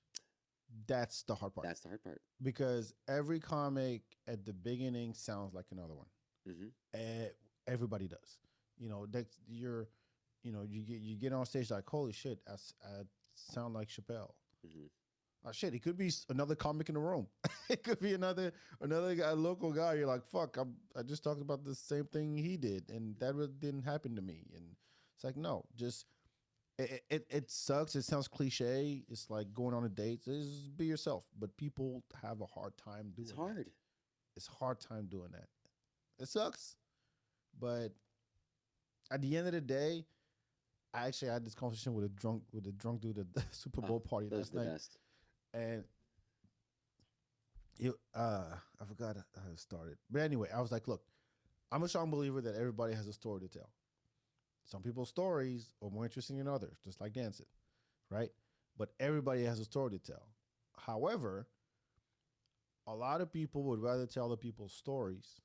[SPEAKER 1] That's the hard part.
[SPEAKER 2] That's the hard part.
[SPEAKER 1] Because every comic at the beginning sounds like another one.
[SPEAKER 2] Mm-hmm.
[SPEAKER 1] Everybody does. You know, you get on stage like, holy shit, I sound like Chappelle.
[SPEAKER 2] Mm-hmm.
[SPEAKER 1] Oh, shit, it could be another comic in the room. It could be another guy, local guy. You're like, fuck, I just talked about the same thing he did, and that really didn't happen to me. And it's like, no, just it sucks. It sounds cliche. It's like going on a date. Just be yourself. But people have a hard time doing.
[SPEAKER 2] It's hard.
[SPEAKER 1] That. It's a hard time doing that. It sucks, but at the end of the day, I actually had this conversation with a drunk dude at the Super Bowl party
[SPEAKER 2] Those
[SPEAKER 1] last
[SPEAKER 2] are the
[SPEAKER 1] night.
[SPEAKER 2] best.
[SPEAKER 1] And I forgot how it started. But anyway, I was like, look, I'm a strong believer that everybody has a story to tell. Some people's stories are more interesting than others, just like dancing, right? But everybody has a story to tell. However, a lot of people would rather tell other people's stories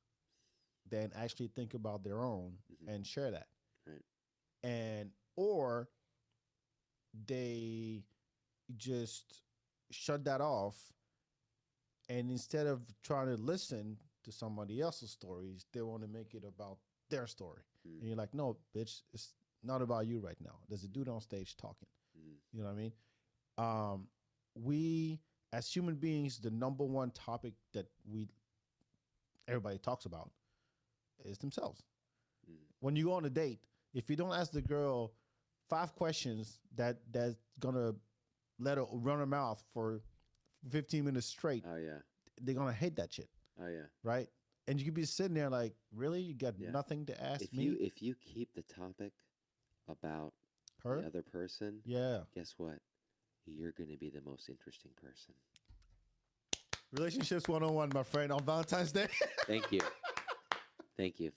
[SPEAKER 1] than actually think about their own and share that.
[SPEAKER 2] Right.
[SPEAKER 1] And or they just shut that off, and instead of trying to listen to somebody else's stories, they want to make it about their story. And you're like, no, bitch, it's not about you right now. There's a dude on stage talking. You know what I mean? We as human beings, the number one topic that everybody talks about is themselves. When you go on a date, if you don't ask the girl 5 questions that's gonna let her run her mouth for 15 minutes straight,
[SPEAKER 2] Oh yeah.
[SPEAKER 1] they're gonna hate that shit,
[SPEAKER 2] Oh yeah.
[SPEAKER 1] right? And you could be sitting there like, really? You got
[SPEAKER 2] Yeah.
[SPEAKER 1] nothing to ask
[SPEAKER 2] If
[SPEAKER 1] me?
[SPEAKER 2] you keep the topic about
[SPEAKER 1] Her?
[SPEAKER 2] the other person,
[SPEAKER 1] Yeah.
[SPEAKER 2] guess what? You're going to be the most interesting person.
[SPEAKER 1] Relationships 101, my friend, on Valentine's Day.
[SPEAKER 2] Thank you. Thank you.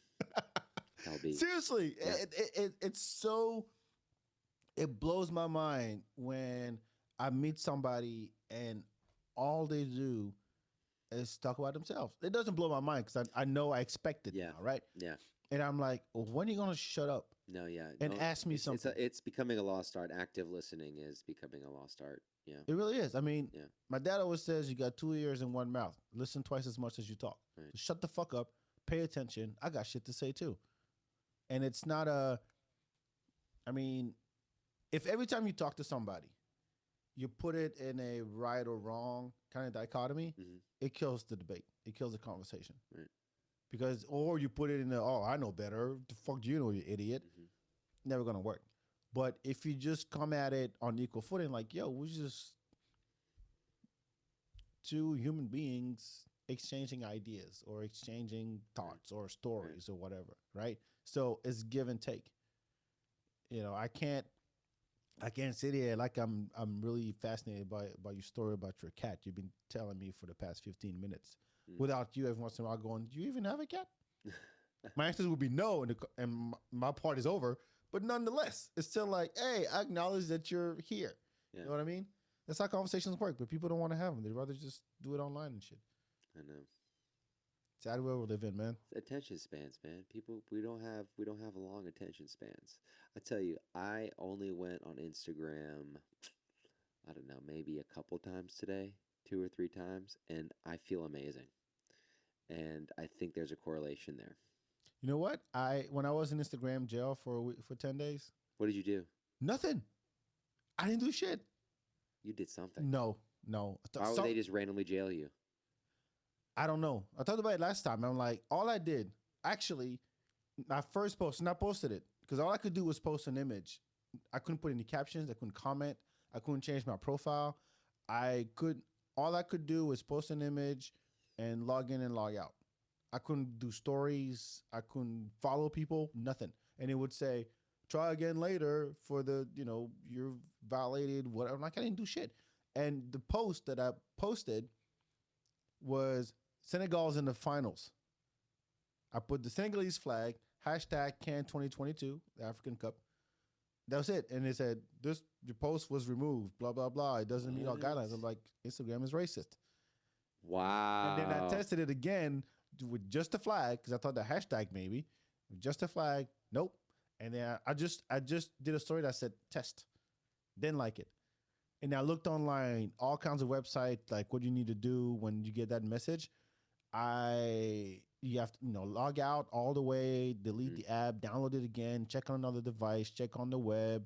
[SPEAKER 2] LB.
[SPEAKER 1] Seriously,
[SPEAKER 2] Yeah.
[SPEAKER 1] it's so, it blows my mind when I meet somebody and all they do is talk about themselves. It doesn't blow my mind because I know I expect it
[SPEAKER 2] Yeah.
[SPEAKER 1] now, right?
[SPEAKER 2] Yeah.
[SPEAKER 1] And I'm like, well, when are you going to shut up
[SPEAKER 2] No, yeah.
[SPEAKER 1] and
[SPEAKER 2] No,
[SPEAKER 1] ask me
[SPEAKER 2] it's,
[SPEAKER 1] something?
[SPEAKER 2] it's becoming a lost art. Active listening is becoming a lost art. Yeah.
[SPEAKER 1] It really is. I mean,
[SPEAKER 2] Yeah.
[SPEAKER 1] my dad always says you got 2 ears and one mouth. Listen twice as much as you talk.
[SPEAKER 2] Right.
[SPEAKER 1] So shut the fuck up. Pay attention. I got shit to say too. And it's not a, I mean, if every time you talk to somebody, you put it in a right or wrong kind of dichotomy,
[SPEAKER 2] Mhm.
[SPEAKER 1] it kills the debate. It kills the conversation.
[SPEAKER 2] Right.
[SPEAKER 1] Because, or you put it in the, oh, I know better. The fuck do you know, you idiot?
[SPEAKER 2] Mhm.
[SPEAKER 1] Never gonna work. But if you just come at it on equal footing, like, yo, we're just two human beings exchanging ideas or exchanging thoughts or stories or whatever, right? So it's give and take. You know, I can't sit here like I'm really fascinated by your story about your cat. You've been telling me for the past 15 minutes without you every once in a while going, do you even have a cat? My answers would be no, and my part is over. But nonetheless, it's still like, hey, I acknowledge that you're here.
[SPEAKER 2] Yeah.
[SPEAKER 1] You know what I mean? That's how conversations work, but people don't want to have them. They'd rather just do it online and shit.
[SPEAKER 2] I know.
[SPEAKER 1] Sad world we live in, man.
[SPEAKER 2] Attention spans, man. People, we don't have long attention spans. I tell you, I only went on Instagram, I don't know, maybe a couple times today, 2 or 3 times, and I feel amazing. And I think there's a correlation there.
[SPEAKER 1] You know what? When I was in Instagram jail for a week, for 10 days,
[SPEAKER 2] What did you do?
[SPEAKER 1] nothing. I didn't do shit.
[SPEAKER 2] You did something.
[SPEAKER 1] No.
[SPEAKER 2] Why would they just randomly jail you?
[SPEAKER 1] I don't know. I talked about it last time. I'm like, all I did, actually, my first post, and I posted it, because all I could do was post an image. I couldn't put any captions. I couldn't comment. I couldn't change my profile. All I could do was post an image and log in and log out. I couldn't do stories. I couldn't follow people, nothing. And it would say, try again later for the, you're violated, whatever. I'm like, I didn't do shit. And the post that I posted was Senegal's in the finals. I put the Senegalese flag, hashtag Can 2022, the African Cup. That was it. And it said, your post was removed, blah, blah, blah. It doesn't meet all guidelines. I'm like, Instagram is racist.
[SPEAKER 2] Wow.
[SPEAKER 1] And then I tested it again with just a flag, because I thought the hashtag maybe. Just a flag, nope. And then I just did a story that said test. Didn't like it. And I looked online, all kinds of websites, like what you need to do when you get that message. You have to, log out all the way, delete the app, download it again, check on another device, check on the web,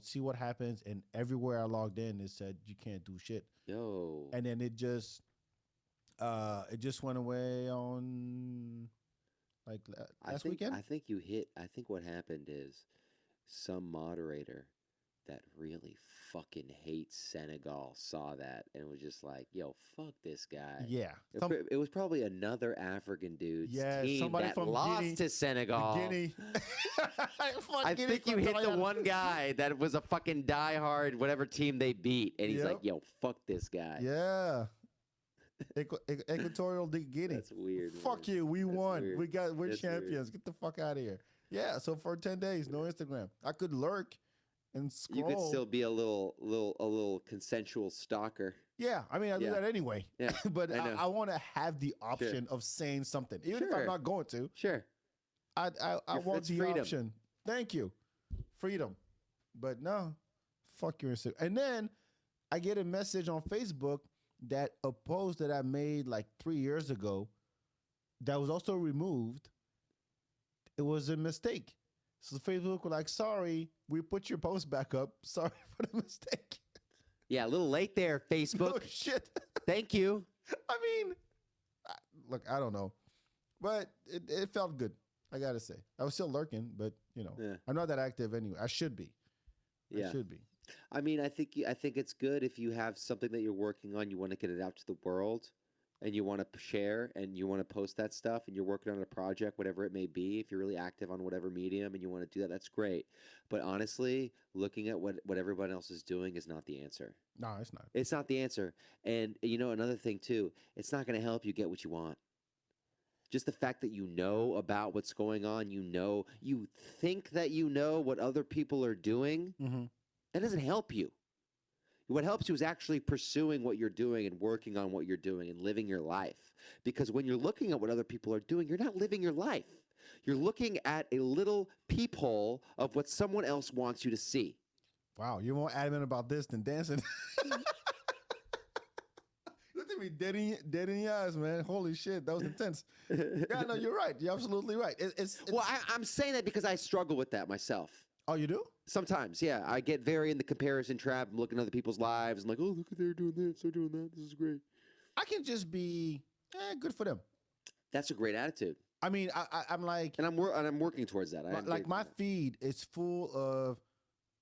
[SPEAKER 1] see what happens. And everywhere I logged in, it said you can't do shit.
[SPEAKER 2] Yo.
[SPEAKER 1] And then it just went away on like last weekend.
[SPEAKER 2] I think what happened is some moderator that really fucking hates Senegal saw that and was just like, yo, fuck this guy.
[SPEAKER 1] Yeah.
[SPEAKER 2] It was probably another African dude's team
[SPEAKER 1] somebody
[SPEAKER 2] that
[SPEAKER 1] from
[SPEAKER 2] lost
[SPEAKER 1] Guinea,
[SPEAKER 2] to Senegal.
[SPEAKER 1] Guinea.
[SPEAKER 2] I think you hit the one guy that was a fucking diehard whatever team they beat. And he's like, yo, fuck this guy.
[SPEAKER 1] Yeah. Equatorial Guinea.
[SPEAKER 2] That's weird.
[SPEAKER 1] Fuck you. We won.
[SPEAKER 2] Weird.
[SPEAKER 1] We're
[SPEAKER 2] That's
[SPEAKER 1] champions.
[SPEAKER 2] weird.
[SPEAKER 1] Get the fuck out of here. Yeah. So for 10 days, no Instagram. I could lurk and scroll.
[SPEAKER 2] You could still be a little consensual stalker.
[SPEAKER 1] Yeah. I mean, I do that anyway.
[SPEAKER 2] Yeah.
[SPEAKER 1] But I want to have the option of saying something, even if I'm not going to.
[SPEAKER 2] Sure.
[SPEAKER 1] I want the
[SPEAKER 2] freedom.
[SPEAKER 1] option. Thank you. Freedom. But no, fuck your Instagram. And then I get a message on Facebook that a post that I made like 3 years ago that was also removed. It was a mistake. So Facebook were like, sorry, we put your post back up. Sorry for the mistake.
[SPEAKER 2] Yeah, a little late there, Facebook.
[SPEAKER 1] Oh, shit.
[SPEAKER 2] Thank you.
[SPEAKER 1] I mean, look, I don't know. But it felt good, I got to say. I was still lurking, but, I'm not that active anyway. I should be.
[SPEAKER 2] Yeah.
[SPEAKER 1] I should be.
[SPEAKER 2] I mean, I think it's good if you have something that you're working on, you want to get it out to the world. and you want to share and you want to post that stuff and you're working on a project, whatever it may be, if you're really active on whatever medium and you want to do that, that's great. But honestly, looking at what everyone else is doing is not the answer.
[SPEAKER 1] No, it's not.
[SPEAKER 2] It's not the answer. And you know, another thing too, it's not going to help you get what you want. Just the fact that you know about what's going on, you think that you know what other people are doing, that doesn't help you. What helps you is actually pursuing what you're doing and working on what you're doing and living your life. Because when you're looking at what other people are doing, you're not living your life. You're looking at a little peephole of what someone else wants you to see.
[SPEAKER 1] Wow, you're more adamant about this than dancing. Look at me dead in your eyes, man. Holy shit, that was intense. Yeah, no, you're right. You're absolutely right.
[SPEAKER 2] Well, I'm saying that because I struggle with that myself.
[SPEAKER 1] Oh, you do?
[SPEAKER 2] Sometimes, yeah. I get very in the comparison trap. I'm looking at other people's lives and like, oh, look at they're doing this, they're doing that. This is great.
[SPEAKER 1] I can just be good for them.
[SPEAKER 2] That's a great attitude.
[SPEAKER 1] I mean, I'm like,
[SPEAKER 2] and I'm working towards that.
[SPEAKER 1] Like my feed is full of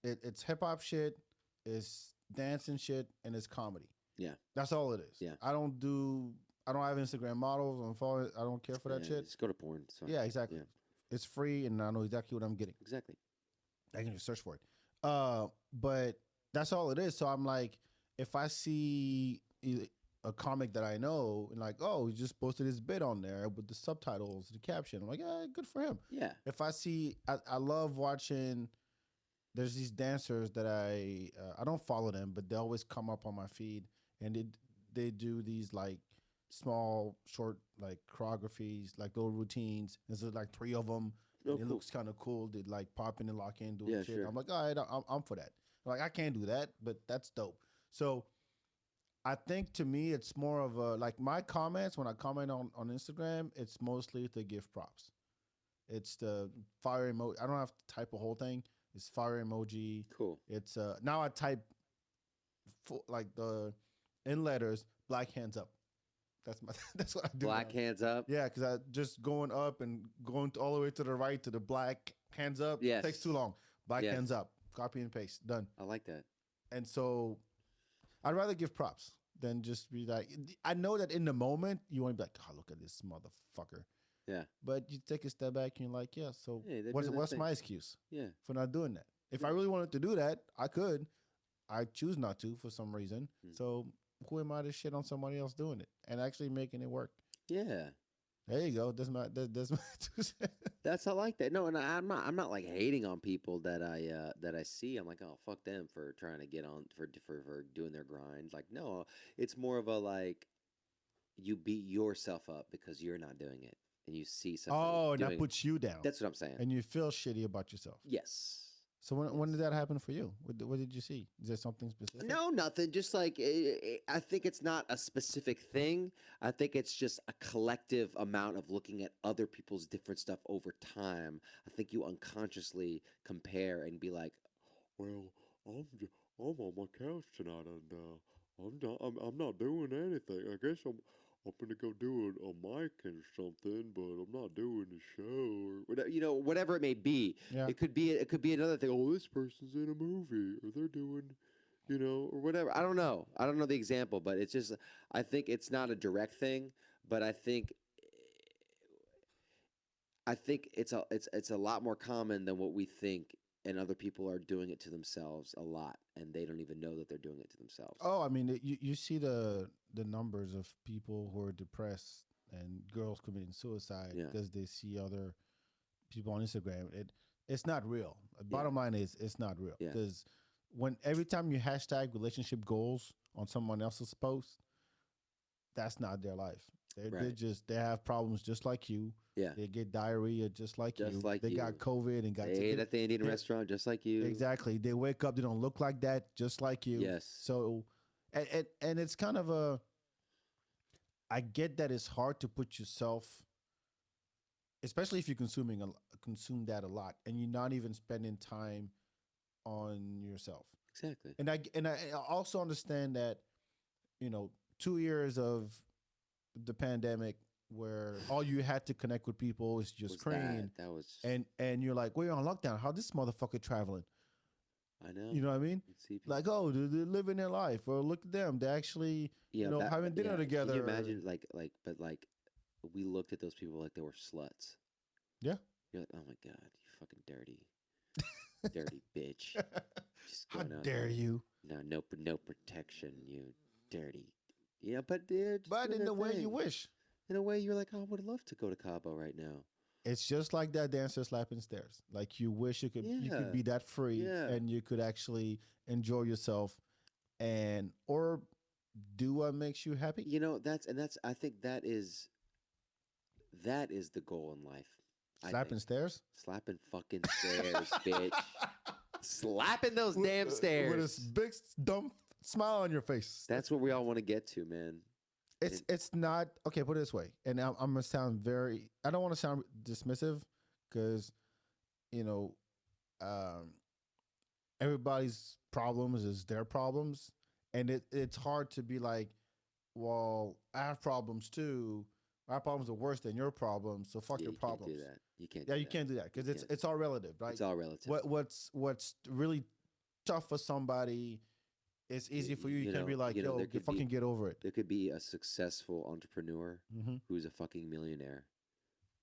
[SPEAKER 1] it's hip hop shit, it's dancing shit, and it's comedy.
[SPEAKER 2] Yeah,
[SPEAKER 1] that's all it is.
[SPEAKER 2] Yeah,
[SPEAKER 1] I don't have Instagram models. I don't care for that shit.
[SPEAKER 2] Just go to porn.
[SPEAKER 1] Yeah, exactly. Yeah. It's free, and I know exactly what I'm getting.
[SPEAKER 2] Exactly.
[SPEAKER 1] I can just search for it. But that's all it is. So I'm like, if I see a comic that I know, and like, oh, he just posted his bit on there with the subtitles, the caption, I'm like, yeah, good for him.
[SPEAKER 2] Yeah.
[SPEAKER 1] If I see, I love watching. There's these dancers that I don't follow them, but they always come up on my feed, and they do these like small, short like choreographies, like little routines. There's like 3 of them. Oh, it looks kind of cool. They like pop in and lock in, doing shit. Sure. I'm like, all right, I'm for that. Like, I can't do that, but that's dope. So I think to me, it's more of a, like my comments, when I comment on Instagram, it's mostly to give props. It's the fire emoji. I don't have to type a whole thing. It's fire emoji.
[SPEAKER 2] Cool.
[SPEAKER 1] It's now I type like in letters, black hands up. That's what I do.
[SPEAKER 2] Black hands up.
[SPEAKER 1] Yeah, because I just going up and going all the way to the right to the black hands up.
[SPEAKER 2] Yes.
[SPEAKER 1] Takes too long. Black hands up. Copy and paste. Done.
[SPEAKER 2] I like that.
[SPEAKER 1] And so I'd rather give props than just be like, I know that in the moment you want to be like, oh, look at this motherfucker.
[SPEAKER 2] Yeah.
[SPEAKER 1] But you take a step back and you're like, yeah, so what's my excuse?
[SPEAKER 2] Yeah.
[SPEAKER 1] For not doing that? If I really wanted to do that, I could. I choose not to for some reason. So who am I to shit on somebody else doing it and actually making it work?
[SPEAKER 2] Yeah.
[SPEAKER 1] There you go. That's my
[SPEAKER 2] That's I like that. No, and I'm not like hating on people that I see. I'm like, oh, fuck them for trying to get on for doing their grind. Like, no, it's more of a like, you beat yourself up because you're not doing it, and you see somebody.
[SPEAKER 1] Oh, and that puts you down.
[SPEAKER 2] That's what I'm saying.
[SPEAKER 1] And you feel shitty about yourself.
[SPEAKER 2] Yes.
[SPEAKER 1] So when did that happen for you? What did you see? Is there something specific?
[SPEAKER 2] No, nothing. Just like I think it's not a specific thing. I think it's just a collective amount of looking at other people's different stuff over time. I think you unconsciously compare and be like, well, I'm on my couch tonight and I'm not doing anything. I guess I'm gonna go do a mic and something, but I'm not doing the show or whatever, whatever it may be.
[SPEAKER 1] Yeah.
[SPEAKER 2] It could be another thing. Oh, this person's in a movie, or they're doing, or whatever. I don't know the example, but it's just, I think it's not a direct thing, but I think it's a lot more common than what we think. And other people are doing it to themselves a lot, and they don't even know that they're doing it to themselves.
[SPEAKER 1] Oh, I mean, you see the numbers of people who are depressed and girls committing suicide because they see other people on Instagram. It's not real. Bottom line is, it's not real. Because every time you hashtag relationship goals on someone else's post, that's not their life. They have problems just like you.
[SPEAKER 2] Yeah.
[SPEAKER 1] They get diarrhea just like you. They got COVID and got
[SPEAKER 2] they ate at the Indian restaurant just like you.
[SPEAKER 1] Exactly. They wake up, they don't look like that just like you.
[SPEAKER 2] Yes. So
[SPEAKER 1] and it's kind of I get that it's hard to put yourself, especially if you're consume that a lot and you're not even spending time on yourself.
[SPEAKER 2] Exactly.
[SPEAKER 1] And I also understand that 2 years of the pandemic where all you had to connect with people is your screen.
[SPEAKER 2] That was
[SPEAKER 1] and you're like, we're on lockdown. How this motherfucker traveling?
[SPEAKER 2] I know.
[SPEAKER 1] You know what I mean?
[SPEAKER 2] You see people.
[SPEAKER 1] Like, oh, they're living their life, or look at them. They're actually, having dinner together.
[SPEAKER 2] Can you imagine, but we looked at those people like they were sluts.
[SPEAKER 1] Yeah.
[SPEAKER 2] You're like, oh my god, you fucking dirty bitch. Just
[SPEAKER 1] How
[SPEAKER 2] going out
[SPEAKER 1] dare
[SPEAKER 2] here.
[SPEAKER 1] you?
[SPEAKER 2] No protection, you dirty. Yeah, but they're just
[SPEAKER 1] But
[SPEAKER 2] doing
[SPEAKER 1] in the
[SPEAKER 2] their
[SPEAKER 1] way you
[SPEAKER 2] thing.
[SPEAKER 1] wish.
[SPEAKER 2] In a way, you're like, oh, I would love to go to Cabo right now.
[SPEAKER 1] It's just like that dancer slapping stairs. Like you wish you could
[SPEAKER 2] Yeah.
[SPEAKER 1] be that free
[SPEAKER 2] Yeah.
[SPEAKER 1] and you could actually enjoy yourself or do what makes you happy.
[SPEAKER 2] You know, I think that is the goal in life.
[SPEAKER 1] Slapping stairs?
[SPEAKER 2] Slapping fucking stairs, bitch. Slapping those damn stairs.
[SPEAKER 1] With a big dumb smile on your face.
[SPEAKER 2] That's what we all want to get to, man.
[SPEAKER 1] It's not okay. Put it this way, and I'm gonna sound very. I don't want to sound dismissive, because, everybody's problems is their problems, and it's hard to be like, well, I have problems too. My problems are worse than your problems, so fuck your problems.
[SPEAKER 2] You can't do that. You can't.
[SPEAKER 1] Yeah, you can't do that because it's all relative, right?
[SPEAKER 2] It's all relative.
[SPEAKER 1] What's really tough for somebody. It's easy for you. You can't be like, yo, get over it.
[SPEAKER 2] There could be a successful entrepreneur who's a fucking millionaire,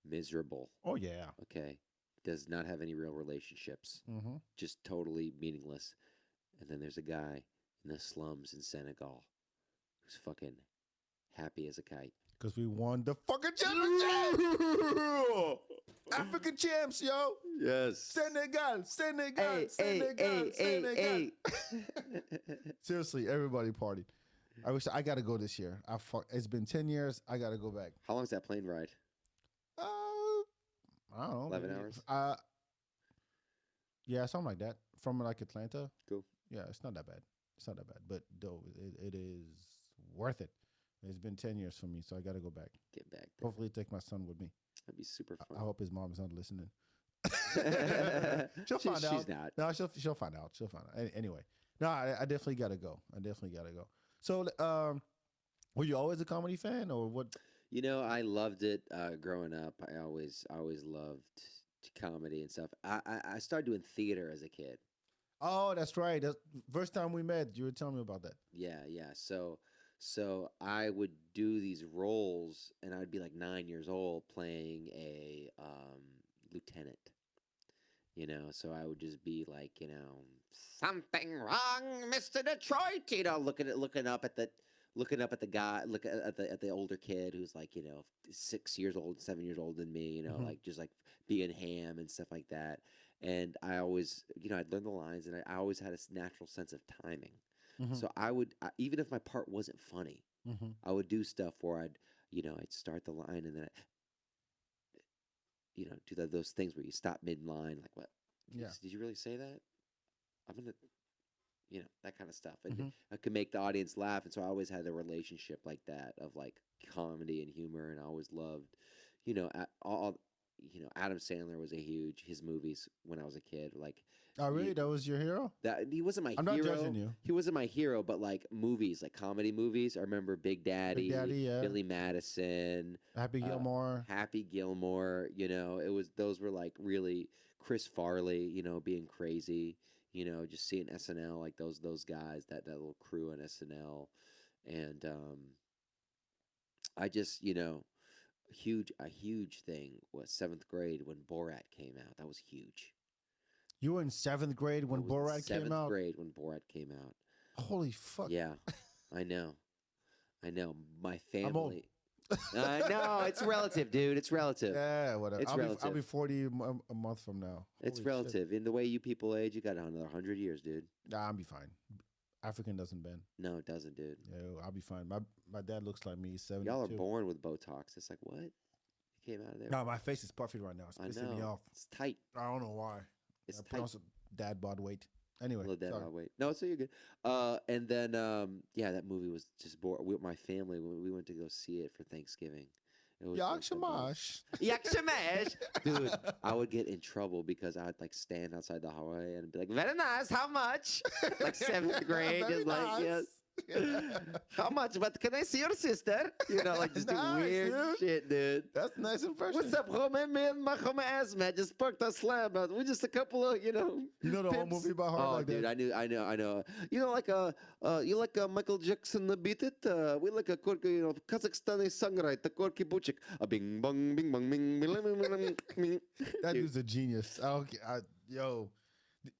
[SPEAKER 2] miserable.
[SPEAKER 1] Oh, yeah.
[SPEAKER 2] Okay. Does not have any real relationships. Just totally meaningless. And then there's a guy in the slums in Senegal who's fucking happy as a kite.
[SPEAKER 1] Because we won the fucking championship! African champs, yo!
[SPEAKER 2] Yes.
[SPEAKER 1] Senegal.
[SPEAKER 2] Hey.
[SPEAKER 1] Seriously, everybody partied. I got to go this year. It's been 10 years. I got to go back.
[SPEAKER 2] How long's that plane ride?
[SPEAKER 1] I don't know.
[SPEAKER 2] 11 hours?
[SPEAKER 1] Yeah, something like that. From like Atlanta.
[SPEAKER 2] Cool.
[SPEAKER 1] Yeah, it's not that bad. But though, it is worth it. It's been 10 years for me, so I got to go back.
[SPEAKER 2] Get back there.
[SPEAKER 1] Hopefully take my son with me.
[SPEAKER 2] That'd be super fun.
[SPEAKER 1] I hope his mom's not listening. She'll find out.
[SPEAKER 2] She's not.
[SPEAKER 1] No, she'll find out. Anyway, no, I definitely got to go. So, were you always a comedy fan, or what?
[SPEAKER 2] You know, I loved it growing up. I always loved comedy and stuff. I started doing theater as a kid.
[SPEAKER 1] Oh, that's right. That's first time we met. You were telling me about that.
[SPEAKER 2] Yeah. So I would do these roles, and I'd be like 9 years old playing a lieutenant. So I would just be like, something wrong, Mr. Detroit. Looking up at the guy, looking at the older kid who's like, 6 years old, 7 years older than me. Like just like being ham and stuff like that. And I always, I'd learn the lines, and I always had a natural sense of timing. So I would, even if my part wasn't funny, I would do stuff where I'd start the line and then do those things where you stop mid-line, like, what?
[SPEAKER 1] Yeah.
[SPEAKER 2] Did you really say that? I'm going to, that kind of stuff. And I could make the audience laugh. And so I always had a relationship like that of like comedy and humor. And I always loved, Adam Sandler was his movies when I was a kid. Like,
[SPEAKER 1] oh, really? That was your hero?
[SPEAKER 2] He wasn't my hero.
[SPEAKER 1] I'm not judging you.
[SPEAKER 2] He wasn't my hero, but like movies, like comedy movies. I remember Big Daddy,
[SPEAKER 1] yeah.
[SPEAKER 2] Billy Madison,
[SPEAKER 1] Happy Gilmore.
[SPEAKER 2] Those were like really Chris Farley, being crazy, just seeing SNL, like those guys, that little crew on SNL. And I just, a huge thing was 7th grade when Borat came out. That was huge.
[SPEAKER 1] You were in 7th grade when Borat came out?
[SPEAKER 2] 7th grade when Borat came out.
[SPEAKER 1] Holy fuck.
[SPEAKER 2] Yeah, I know. My family. No, it's relative, dude. It's relative.
[SPEAKER 1] Yeah, whatever. I'll be 40 a month from now.
[SPEAKER 2] It's
[SPEAKER 1] Holy
[SPEAKER 2] relative.
[SPEAKER 1] shit.
[SPEAKER 2] In the way you people age, you got another 100 years, dude.
[SPEAKER 1] Nah, I'll be fine. African doesn't bend.
[SPEAKER 2] No, it doesn't, dude.
[SPEAKER 1] Yeah, I'll be fine. My dad looks like me. He's 72.
[SPEAKER 2] Y'all are born with Botox. It's like, what? It came out of there.
[SPEAKER 1] No, my face is puffy right now. It's pissing me off.
[SPEAKER 2] It's tight.
[SPEAKER 1] I don't know why.
[SPEAKER 2] It's
[SPEAKER 1] I
[SPEAKER 2] tight.
[SPEAKER 1] put on some dad bod weight. Anyway,
[SPEAKER 2] A little dad bod weight. No, so you're good. And then, that movie was just boring. With my family, we went to go see it for Thanksgiving.
[SPEAKER 1] Yak Shamash.
[SPEAKER 2] Yak Shamash. Dude, I would get in trouble because I would like stand outside the hallway and be like, very nice, how much? Like 7th grade.
[SPEAKER 1] Very
[SPEAKER 2] Just like,
[SPEAKER 1] nice.
[SPEAKER 2] yes. How much? But can I see your sister? You know, like just do
[SPEAKER 1] Nice,
[SPEAKER 2] weird
[SPEAKER 1] dude.
[SPEAKER 2] shit, dude.
[SPEAKER 1] That's a nice impression.
[SPEAKER 2] What's up, homie? Man, my homie Asmat just parked a slab. We're just a couple of,
[SPEAKER 1] You know the whole
[SPEAKER 2] pimps.
[SPEAKER 1] movie by heart
[SPEAKER 2] Oh,
[SPEAKER 1] like
[SPEAKER 2] dude,
[SPEAKER 1] that?
[SPEAKER 2] I know. You know, like you like Michael Jackson beat it? We like a Korky, Kazakhstani songwriter, Korky Buchik. A bing bong, bing bong, bing, bing, bing, bing, bing.
[SPEAKER 1] That
[SPEAKER 2] Dude,
[SPEAKER 1] dude's a genius. Yo,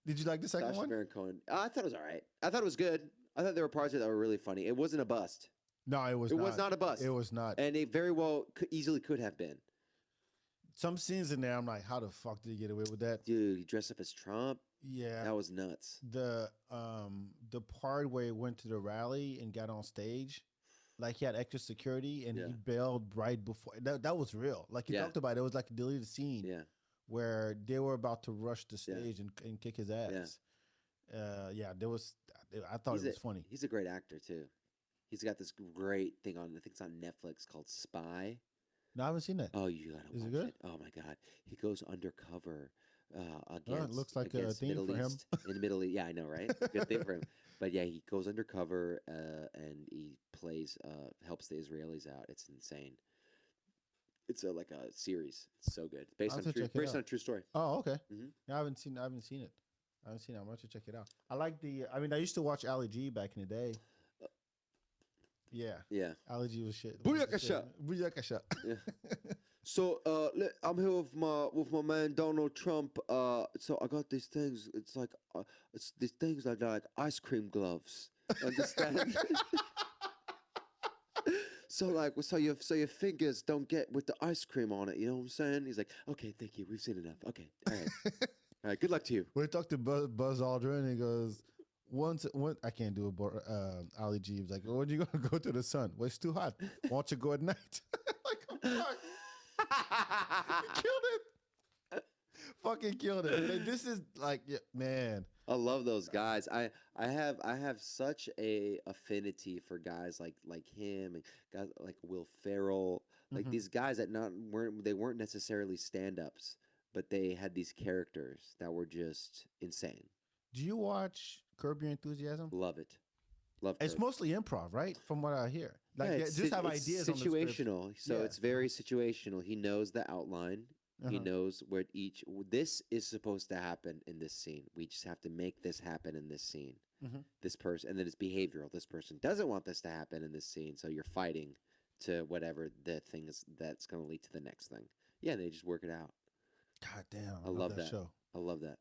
[SPEAKER 1] did you like the second
[SPEAKER 2] Sacha
[SPEAKER 1] one?
[SPEAKER 2] Baron Cohen. I thought it was all right. I thought it was good. I thought there were parts of it that were really funny. It wasn't a bust.
[SPEAKER 1] No, it was
[SPEAKER 2] It
[SPEAKER 1] not.
[SPEAKER 2] was not a bust.
[SPEAKER 1] It was not.
[SPEAKER 2] And it very well easily could have been.
[SPEAKER 1] Some scenes in there, I'm like, how the fuck did he get away with that?
[SPEAKER 2] Dude, he dressed up as Trump.
[SPEAKER 1] Yeah.
[SPEAKER 2] That was nuts.
[SPEAKER 1] The part where he went to the rally and got on stage, like he had extra security and
[SPEAKER 2] Yeah.
[SPEAKER 1] he bailed right before. That was real. Like he
[SPEAKER 2] Yeah.
[SPEAKER 1] talked about it. It was like a deleted scene
[SPEAKER 2] Yeah.
[SPEAKER 1] where they were about to rush the
[SPEAKER 2] Yeah.
[SPEAKER 1] stage and kick his ass. Yeah, there was. I thought
[SPEAKER 2] He's
[SPEAKER 1] it was funny.
[SPEAKER 2] He's a great actor too. He's got this great thing on. I think it's on Netflix called Spy.
[SPEAKER 1] No, I haven't seen that.
[SPEAKER 2] Oh, you gotta
[SPEAKER 1] Is it
[SPEAKER 2] watch
[SPEAKER 1] good?
[SPEAKER 2] it. Oh my god, he goes undercover
[SPEAKER 1] it
[SPEAKER 2] against.
[SPEAKER 1] looks like a
[SPEAKER 2] against
[SPEAKER 1] theme
[SPEAKER 2] Middle
[SPEAKER 1] for him.
[SPEAKER 2] East, in the Middle East. Yeah, I know, right? Good thing for him. But yeah, he goes undercover and he plays, helps the Israelis out. It's insane. It's like a series. It's so good. Based
[SPEAKER 1] I'll
[SPEAKER 2] on
[SPEAKER 1] have to
[SPEAKER 2] true,
[SPEAKER 1] check it
[SPEAKER 2] based on
[SPEAKER 1] out.
[SPEAKER 2] a true story.
[SPEAKER 1] Oh, okay.
[SPEAKER 2] Mhm.
[SPEAKER 1] Yeah, I haven't seen it. I haven't seen it. I'm going to check it out. I like the. I mean, I used to watch Ali G back in the day. Yeah,
[SPEAKER 2] Yeah.
[SPEAKER 1] Ali G was shit.
[SPEAKER 2] Booyakasha.
[SPEAKER 1] Booyakasha.
[SPEAKER 2] Yeah. So I'm here with my man Donald Trump. So I got these things. It's like it's these things that are like ice cream gloves. Understand? So your fingers don't get with the ice cream on it. You know what I'm saying? He's like, okay, thank you. We've seen enough. Okay, all right, all right. Good luck to you.
[SPEAKER 1] We talked to Buzz Aldrin. He goes, once I can't do it. Ali G was like, when you gonna go to the sun? Well, it's too hot. Why don't you go at night? Like, oh, fuck. He killed it. Fucking killed it. Like, this is like, yeah, man.
[SPEAKER 2] I love those guys. I have such a affinity for guys like him and guys like Will Ferrell, like
[SPEAKER 1] Mhm.
[SPEAKER 2] these guys that weren't necessarily stand-ups, but they had these characters that were just insane.
[SPEAKER 1] Do you watch Curb Your Enthusiasm?
[SPEAKER 2] Love it. Love
[SPEAKER 1] It's
[SPEAKER 2] Curb.
[SPEAKER 1] mostly improv, right? From what I hear. Like,
[SPEAKER 2] Yeah,
[SPEAKER 1] they
[SPEAKER 2] it's
[SPEAKER 1] just have
[SPEAKER 2] it's
[SPEAKER 1] ideas on the script.
[SPEAKER 2] situational. So
[SPEAKER 1] Yeah.
[SPEAKER 2] it's very situational. He knows the outline. He
[SPEAKER 1] Uh-huh.
[SPEAKER 2] knows where this is supposed to happen in this scene. We just have to make this happen in this scene.
[SPEAKER 1] Mhm.
[SPEAKER 2] This person, and then it's behavioral. This person doesn't want this to happen in this scene, so you're fighting to whatever the thing is that's going to lead to the next thing. Yeah, they just work it out.
[SPEAKER 1] God damn,
[SPEAKER 2] I love
[SPEAKER 1] that
[SPEAKER 2] that.
[SPEAKER 1] show.
[SPEAKER 2] I love that.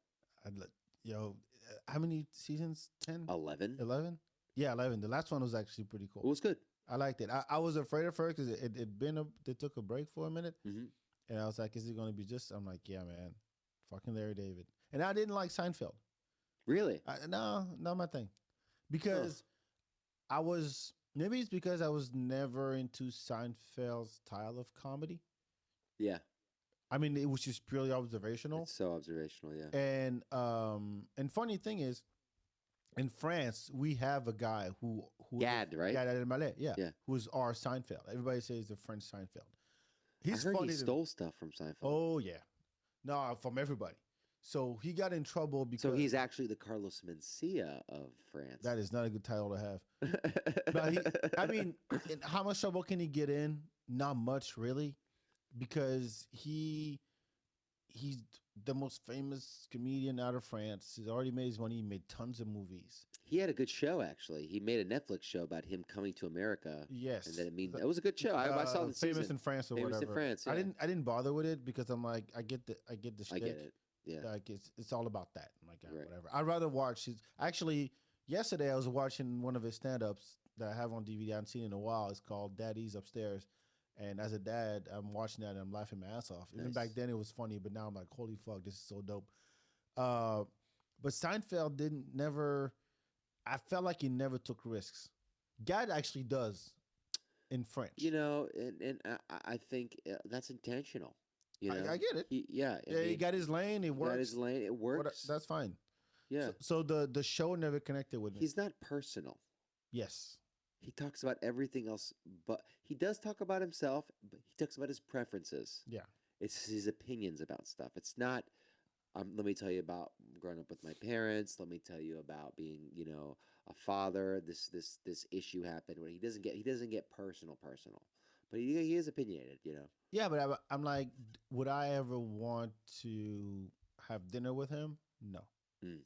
[SPEAKER 1] How many seasons? 10?
[SPEAKER 2] 11.
[SPEAKER 1] 11? Yeah, 11. The last one was actually pretty
[SPEAKER 2] It
[SPEAKER 1] cool.
[SPEAKER 2] was good.
[SPEAKER 1] I liked it. I was afraid at first because they took a break for a minute.
[SPEAKER 2] Hmm.
[SPEAKER 1] And I was like, is it going to be just, I'm like, yeah, man. Fucking Larry David. And I didn't like Seinfeld.
[SPEAKER 2] Really?
[SPEAKER 1] No, not my thing. Because maybe it's because I was never into Seinfeld's style of comedy.
[SPEAKER 2] Yeah.
[SPEAKER 1] I mean, it was just purely observational.
[SPEAKER 2] It's so observational. Yeah.
[SPEAKER 1] And funny thing is, in France, we have a guy who
[SPEAKER 2] Gad, right?
[SPEAKER 1] Gad Elmaleh, yeah,
[SPEAKER 2] Yeah.
[SPEAKER 1] who's our Seinfeld. Everybody says the French Seinfeld. He's
[SPEAKER 2] I heard
[SPEAKER 1] funny.
[SPEAKER 2] he stole stuff from Seinfeld.
[SPEAKER 1] Oh yeah, no, from everybody. So he got in trouble because
[SPEAKER 2] So he's actually the Carlos Mencia of France.
[SPEAKER 1] that is not a good title to have. But I mean, how much trouble can he get in? Not much, really, because he's the most famous comedian out of France. He's already made his money. He made tons of movies.
[SPEAKER 2] He had a good show, actually. He made a Netflix show about him coming to America.
[SPEAKER 1] Yes,
[SPEAKER 2] And then it was a good show. I saw the
[SPEAKER 1] famous
[SPEAKER 2] season.
[SPEAKER 1] in France or
[SPEAKER 2] Famous in
[SPEAKER 1] whatever.
[SPEAKER 2] France, yeah.
[SPEAKER 1] I didn't bother with it because I'm like, I get the shtick.
[SPEAKER 2] I get it. Yeah.
[SPEAKER 1] Like it's all about that. I'm like,
[SPEAKER 2] Right.
[SPEAKER 1] whatever. I'd rather watch his. Actually, yesterday I was watching one of his stand-ups that I have on DVD. I haven't seen in a while. It's called Daddy's Upstairs. And as a dad, I'm watching that and I'm laughing my ass off. Even
[SPEAKER 2] Nice.
[SPEAKER 1] back then it was funny, but now I'm like, holy fuck, this is so dope. But Seinfeld never. I felt like he never took risks. Gad actually does in French.
[SPEAKER 2] You know, and I think that's intentional. You know,
[SPEAKER 1] I get it.
[SPEAKER 2] Yeah,
[SPEAKER 1] He got his lane. It works.
[SPEAKER 2] got his lane. It works.
[SPEAKER 1] That's fine.
[SPEAKER 2] Yeah.
[SPEAKER 1] So the show never connected with me.
[SPEAKER 2] He's not personal.
[SPEAKER 1] Yes.
[SPEAKER 2] He talks about everything else, but he does talk about himself, but he talks about his preferences.
[SPEAKER 1] Yeah.
[SPEAKER 2] It's his opinions about stuff. It's not, let me tell you about growing up with my parents. Let me tell you about being, a father. This issue happened where he doesn't get personal, but he is opinionated.
[SPEAKER 1] Yeah, but I'm like, would I ever want to have dinner with him? No.
[SPEAKER 2] Mm.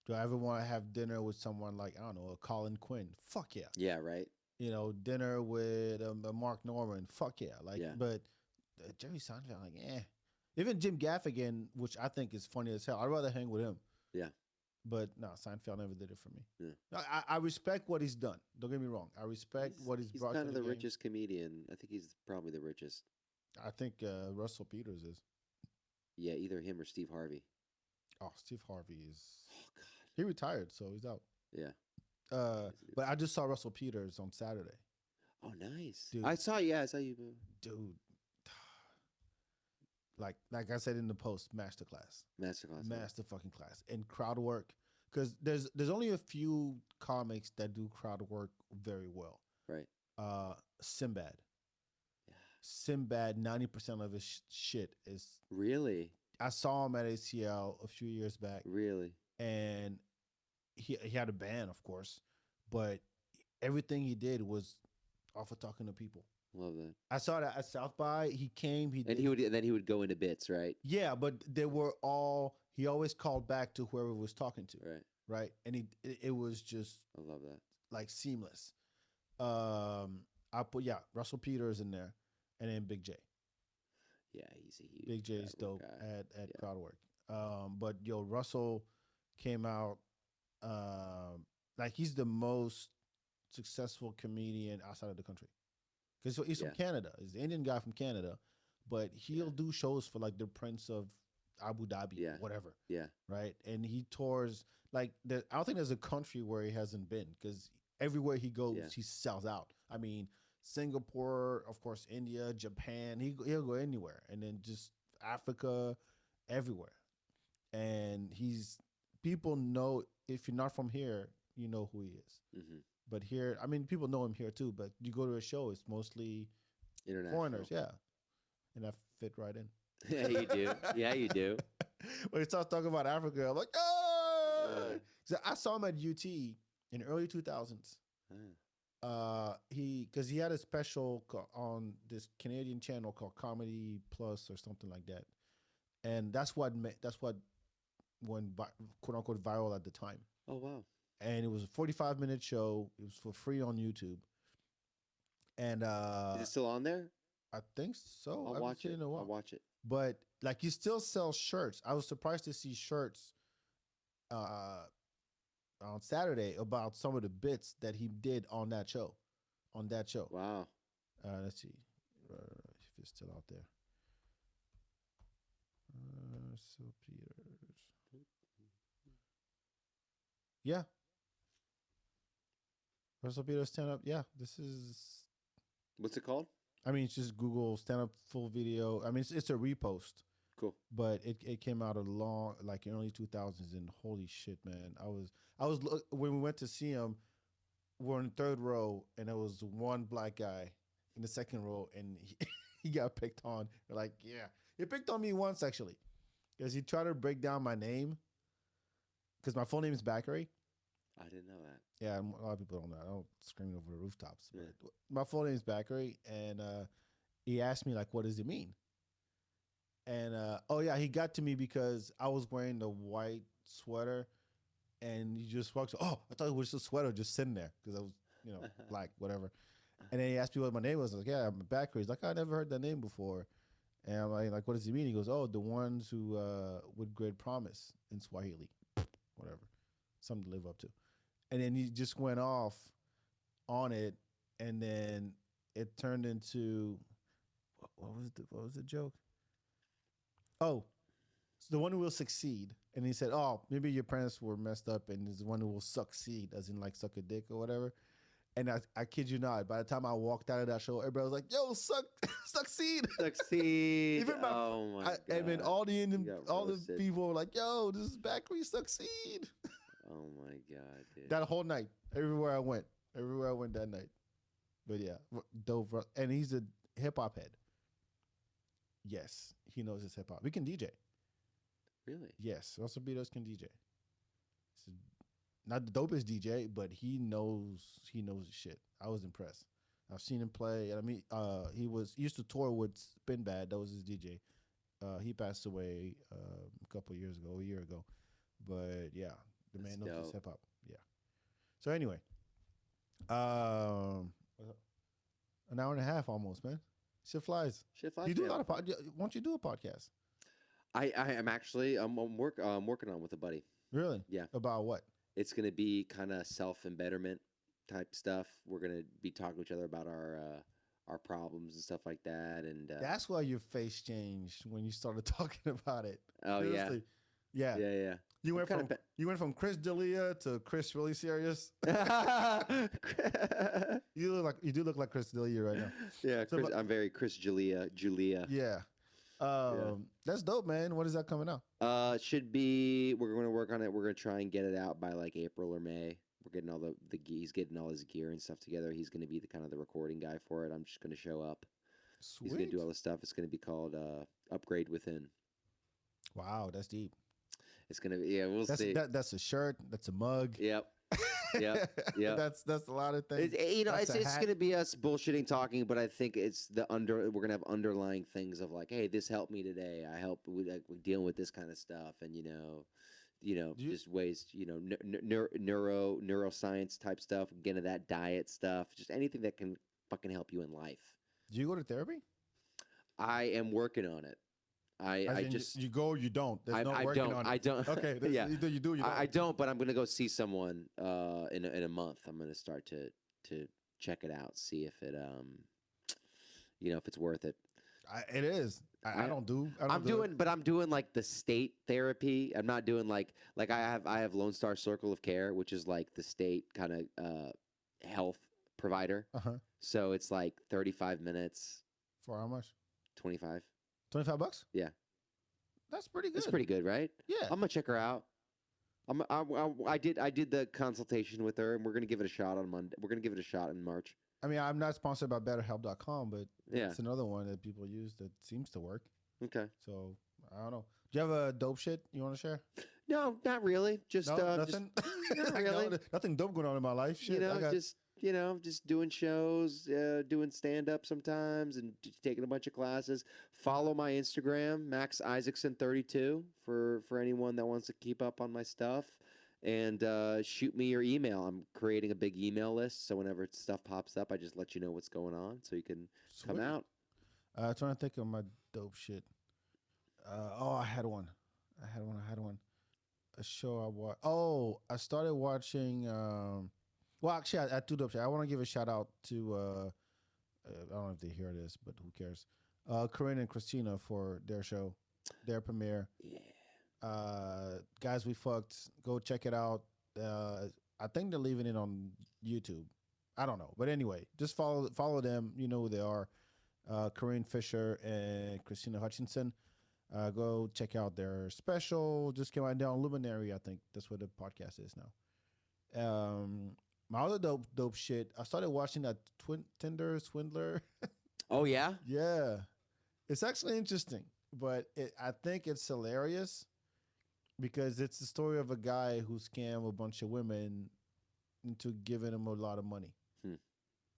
[SPEAKER 1] Do I ever want to have dinner with someone like, I don't know, a Colin Quinn? Fuck yeah.
[SPEAKER 2] Yeah, right.
[SPEAKER 1] Dinner with a Mark Norman? Fuck yeah. Like,
[SPEAKER 2] Yeah.
[SPEAKER 1] but Jerry Seinfeld, like, eh. Even Jim Gaffigan, which I think is funny as hell. I'd rather hang with him.
[SPEAKER 2] Yeah.
[SPEAKER 1] But no, Seinfeld never did it for me.
[SPEAKER 2] Yeah.
[SPEAKER 1] I respect what he's done. Don't get me wrong. I respect what he's brought to the game.
[SPEAKER 2] He's kind of the richest comedian. I think he's probably the richest.
[SPEAKER 1] I think Russell Peters is.
[SPEAKER 2] Yeah, either him or Steve Harvey.
[SPEAKER 1] Oh, Steve Harvey is.
[SPEAKER 2] Oh God.
[SPEAKER 1] He retired, so he's out.
[SPEAKER 2] Yeah.
[SPEAKER 1] But I just saw Russell Peters on Saturday.
[SPEAKER 2] Oh, nice.
[SPEAKER 1] Dude.
[SPEAKER 2] I saw you.
[SPEAKER 1] Dude. Like I said in the post, masterclass. Master fucking class. And crowd work. Because there's only a few comics that do crowd work very well.
[SPEAKER 2] Right.
[SPEAKER 1] Sinbad.
[SPEAKER 2] Yeah.
[SPEAKER 1] Sinbad, 90% of his shit is...
[SPEAKER 2] Really?
[SPEAKER 1] I saw him at ACL a few years back.
[SPEAKER 2] Really?
[SPEAKER 1] And he had a band, of course. But everything he did was off of talking to people.
[SPEAKER 2] Love that.
[SPEAKER 1] I saw that at South by. He came.
[SPEAKER 2] Then he would go into bits, right?
[SPEAKER 1] Yeah, but they were all. He always called back to whoever he was talking to.
[SPEAKER 2] Right.
[SPEAKER 1] Right, and it was just.
[SPEAKER 2] I love that.
[SPEAKER 1] Like seamless. I put Russell Peters in there, and then Big J.
[SPEAKER 2] Yeah, he's a huge.
[SPEAKER 1] Big J's dope
[SPEAKER 2] guy.
[SPEAKER 1] at crowd work. But Russell came out. Like he's the most successful comedian outside of the country. Because he's from Canada. He's an Indian guy from Canada. But he'll do shows for like the Prince of Abu Dhabi, whatever.
[SPEAKER 2] Yeah.
[SPEAKER 1] Right? And he tours, like, I don't think there's a country where he hasn't been. Because everywhere he goes, he sells out. I mean, Singapore, of course, India, Japan. He'll go anywhere. And then just Africa, everywhere. And people know, if you're not from here, you know who he is. Mm-hmm. But here, I mean, people know him here too. But you go to a show, it's mostly foreigners, and I fit right in.
[SPEAKER 2] Yeah, you do. Yeah, you do.
[SPEAKER 1] When he starts talking about Africa, I'm like, oh! So I saw him at UT in early 2000s. Because he had a special on this Canadian channel called Comedy Plus or something like that, and that's what went quote unquote viral at the time.
[SPEAKER 2] Oh wow.
[SPEAKER 1] And it was a 45-minute show. It was for free on YouTube. And
[SPEAKER 2] is it still on there?
[SPEAKER 1] I think so.
[SPEAKER 2] I'll watch it. I'll watch it.
[SPEAKER 1] But like, he still sells shirts. I was surprised to see shirts on Saturday about some of the bits that he did on that show.
[SPEAKER 2] Wow.
[SPEAKER 1] Let's see if it's still out there. So Peters. Yeah. Russell Peters stand-up. Yeah, this is...
[SPEAKER 2] What's it called?
[SPEAKER 1] I mean, it's just Google stand-up full video. I mean, it's a repost.
[SPEAKER 2] Cool.
[SPEAKER 1] But it came out in early 2000s, and holy shit, man. When we went to see him, we're in the third row, and there was one black guy in the second row, and he got picked on. We're like, yeah. He picked on me once, actually, because he tried to break down my name, because my full name is Bakary.
[SPEAKER 2] I didn't know that.
[SPEAKER 1] Yeah, a lot of people don't know. I don't scream over the rooftops. Yeah. But my full name is Bakary, and he asked me, like, what does it mean? And, he got to me because I was wearing the white sweater, and he just walks, I thought it was just a sweater just sitting there because I was, black, whatever. And then he asked me what my name was. I was like, yeah, I'm Bakary. He's like, I never heard that name before. And I'm like, what does he mean? He goes, the ones who with great promise in Swahili, whatever, something to live up to. And then he just went off on it, and then it turned into what was the joke? Oh, it's the one who will succeed. And he said, maybe your parents were messed up, and is the one who will succeed, as in like suck a dick or whatever. And I kid you not, by the time I walked out of that show, everybody was like, "Yo, succeed,
[SPEAKER 2] succeed."
[SPEAKER 1] Even
[SPEAKER 2] God.
[SPEAKER 1] I mean, all the people were like, "Yo, this is Bakary, succeed."
[SPEAKER 2] Oh my God, dude.
[SPEAKER 1] That whole night, everywhere I went that night. But yeah, dope. And he's a hip hop head. Yes, he knows his hip hop. We can DJ.
[SPEAKER 2] Really?
[SPEAKER 1] Yes, Russell Beatles can DJ. He's not the dopest DJ, but he knows his shit. I was impressed. I've seen him play. I mean, he used to tour with Spinbad. That was his DJ. He passed away a couple years ago, a year ago. But yeah, the
[SPEAKER 2] That's
[SPEAKER 1] man knows his
[SPEAKER 2] dope.
[SPEAKER 1] hip hop. Yeah. So anyway, an hour and a half almost, man. Shit flies.
[SPEAKER 2] Shit flies,
[SPEAKER 1] You do a
[SPEAKER 2] man.
[SPEAKER 1] lot of why don't you do a podcast?
[SPEAKER 2] I am actually I'm working on with a buddy.
[SPEAKER 1] Really?
[SPEAKER 2] Yeah.
[SPEAKER 1] About what?
[SPEAKER 2] It's gonna be kind of self-embetterment type stuff. We're gonna be talking to each other about our problems and stuff like that. And
[SPEAKER 1] That's why your face changed when you started talking about it.
[SPEAKER 2] oh
[SPEAKER 1] Seriously. Yeah.
[SPEAKER 2] yeah.
[SPEAKER 1] You went
[SPEAKER 2] kinda
[SPEAKER 1] from you went from Chris D'Elia to Chris really serious.
[SPEAKER 2] Yeah.
[SPEAKER 1] You do look like Chris D'Elia right now.
[SPEAKER 2] Yeah,
[SPEAKER 1] So,
[SPEAKER 2] I'm very Chris Julia.
[SPEAKER 1] Yeah. That's dope, man. When is that coming out?
[SPEAKER 2] Should be. We're going to work on it. We're going to try and get it out by like April or May. We're getting all the he's getting all his gear and stuff together. He's going to be the kind of the recording guy for it. I'm just going to show up.
[SPEAKER 1] Sweet.
[SPEAKER 2] He's going to do all the stuff. It's going to be called Upgrade Within.
[SPEAKER 1] Wow, that's deep.
[SPEAKER 2] It's going to be we'll
[SPEAKER 1] That's
[SPEAKER 2] see.
[SPEAKER 1] that's a shirt. That's a mug.
[SPEAKER 2] Yep. Yep.
[SPEAKER 1] That's a lot of things.
[SPEAKER 2] It's going to be us bullshitting, talking, but I think it's we're going to have underlying things of like, hey, this helped me today. I help with dealing with this kind of stuff, and just ways, neuroscience type stuff, get into that diet stuff, just anything that can fucking help you in life.
[SPEAKER 1] Do you go to therapy?
[SPEAKER 2] I am working on it.
[SPEAKER 1] You go or you don't. There's no
[SPEAKER 2] I
[SPEAKER 1] working
[SPEAKER 2] don't.
[SPEAKER 1] on it.
[SPEAKER 2] I don't.
[SPEAKER 1] Okay.
[SPEAKER 2] Yeah.
[SPEAKER 1] Either you do. Or you don't.
[SPEAKER 2] I don't, but I'm gonna go see someone in a month. I'm gonna start to check it out, see if it if it's worth it.
[SPEAKER 1] It is. I don't do.
[SPEAKER 2] I'm doing like the state therapy. I'm not doing like I have Lone Star Circle of Care, which is like the state kind of health provider. So it's like 35 minutes.
[SPEAKER 1] For how much?
[SPEAKER 2] 25.
[SPEAKER 1] $25?
[SPEAKER 2] Yeah.
[SPEAKER 1] That's pretty good.
[SPEAKER 2] That's pretty good, right?
[SPEAKER 1] Yeah.
[SPEAKER 2] I'm gonna check her out. I did the consultation with her, and we're gonna give it a shot on Monday. We're gonna give it a shot in March.
[SPEAKER 1] I mean, I'm not sponsored by BetterHelp.com, but
[SPEAKER 2] Yeah.
[SPEAKER 1] it's another one that people use that seems to work.
[SPEAKER 2] Okay.
[SPEAKER 1] So I don't know. Do you have a dope shit you want to share?
[SPEAKER 2] No, not really. Just
[SPEAKER 1] nothing.
[SPEAKER 2] not really.
[SPEAKER 1] Nothing dope going on in my life. Shit,
[SPEAKER 2] just doing shows, doing stand up sometimes, and taking a bunch of classes. Follow my Instagram, Max Isaacson 32, for anyone that wants to keep up on my stuff. And shoot me your email. I'm creating a big email list, so whenever stuff pops up, I just let you know what's going on, so you can come out.
[SPEAKER 1] Trying to think of my dope shit. I had one. A show I watched. Oh, I started watching. Well, actually, I do dope shit. I want to give a shout out to. I don't know if they hear this, but who cares? Corinne and Christina for their show, their premiere.
[SPEAKER 2] Yeah.
[SPEAKER 1] Guys, we fucked. Go check it out. I think they're leaving it on YouTube. I don't know, but anyway, just follow them. You know who they are. Corinne Fisher and Christina Hutchinson. Go check out their special. Just came out down Luminary. I think that's what the podcast is now. My other dope shit. I started watching that Tinder Swindler.
[SPEAKER 2] Oh yeah.
[SPEAKER 1] Yeah, it's actually interesting, but I think it's hilarious because it's the story of a guy who scammed a bunch of women into giving him a lot of money.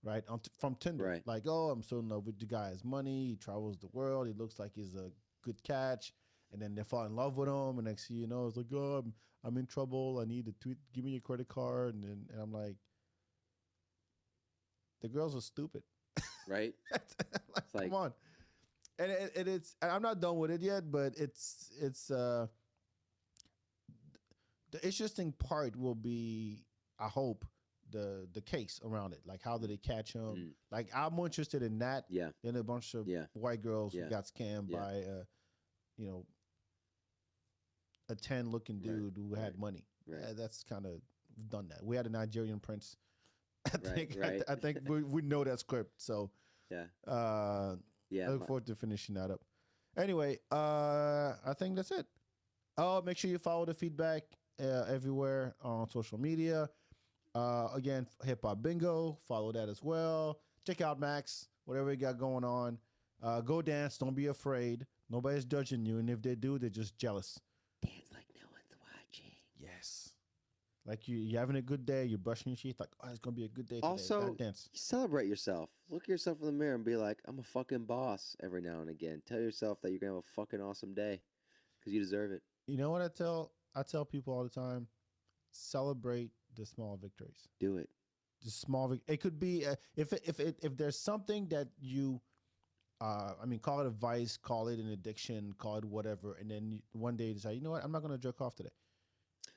[SPEAKER 1] Right? From Tinder.
[SPEAKER 2] Right.
[SPEAKER 1] Like, oh, I'm so in love with the guy's money. He travels the world. He looks like he's a good catch. And then they fall in love with him. And next thing you know, it's like, oh, I'm in trouble. I need to tweet. Give me your credit card. And I'm like, the girls are stupid.
[SPEAKER 2] Right?
[SPEAKER 1] Come on. And it's, I'm not done with it yet, but it's the interesting part will be, I hope, the case around it. Like, how did they catch him? Like, I'm more interested in that than a bunch of white girls who got scammed by a 10-looking dude who had money.
[SPEAKER 2] Right.
[SPEAKER 1] That's kind of done that. We had a Nigerian prince. I think we know that script. So I look forward to finishing that up. Anyway, I think that's it. Oh, make sure you follow the FeedBak everywhere on social media. Again, Hip Hop Bingo, follow that as well. Check out Max, whatever you got going on. Go dance, don't be afraid. Nobody's judging you, and if they do, they're just jealous. Like you having a good day, you're brushing your teeth, like, oh, it's gonna be a good day today.
[SPEAKER 2] Also,
[SPEAKER 1] Gotta dance.
[SPEAKER 2] celebrate yourself. Look at yourself in the mirror and be like, I'm a fucking boss every now and again. Tell yourself that you're gonna have a fucking awesome day because you deserve it.
[SPEAKER 1] You know what I tell people all the time? Celebrate the small victories.
[SPEAKER 2] Do it.
[SPEAKER 1] Just small. It could be if there's something that you, I mean, call it a vice, call it an addiction, call it whatever, and then one day you decide, you know what, I'm not gonna jerk off today.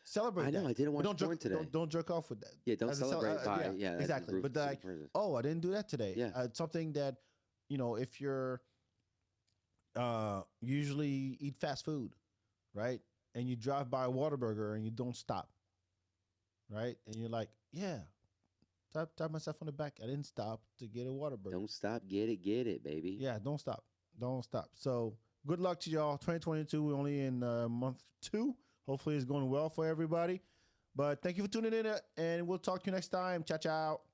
[SPEAKER 1] Celebrate.
[SPEAKER 2] I know.
[SPEAKER 1] That.
[SPEAKER 2] I didn't watch
[SPEAKER 1] But
[SPEAKER 2] porn today.
[SPEAKER 1] Don't jerk off with that.
[SPEAKER 2] Yeah, don't
[SPEAKER 1] As a
[SPEAKER 2] celebrate by
[SPEAKER 1] yeah,
[SPEAKER 2] that's
[SPEAKER 1] exactly.
[SPEAKER 2] rude
[SPEAKER 1] But
[SPEAKER 2] to the
[SPEAKER 1] like,
[SPEAKER 2] person.
[SPEAKER 1] oh, I didn't do that today.
[SPEAKER 2] Yeah.
[SPEAKER 1] Something that, you know, if you're usually eat fast food, right? And you drive by a Whataburger and you don't stop, right? And you're like, yeah, tap myself on the back. I didn't stop to get a Whataburger.
[SPEAKER 2] Don't stop. Get it, baby.
[SPEAKER 1] Yeah, don't stop. Don't stop. So good luck to y'all. 2022, we're only in month 2. Hopefully it's going well for everybody. But thank you for tuning in, and we'll talk to you next time. Ciao, ciao.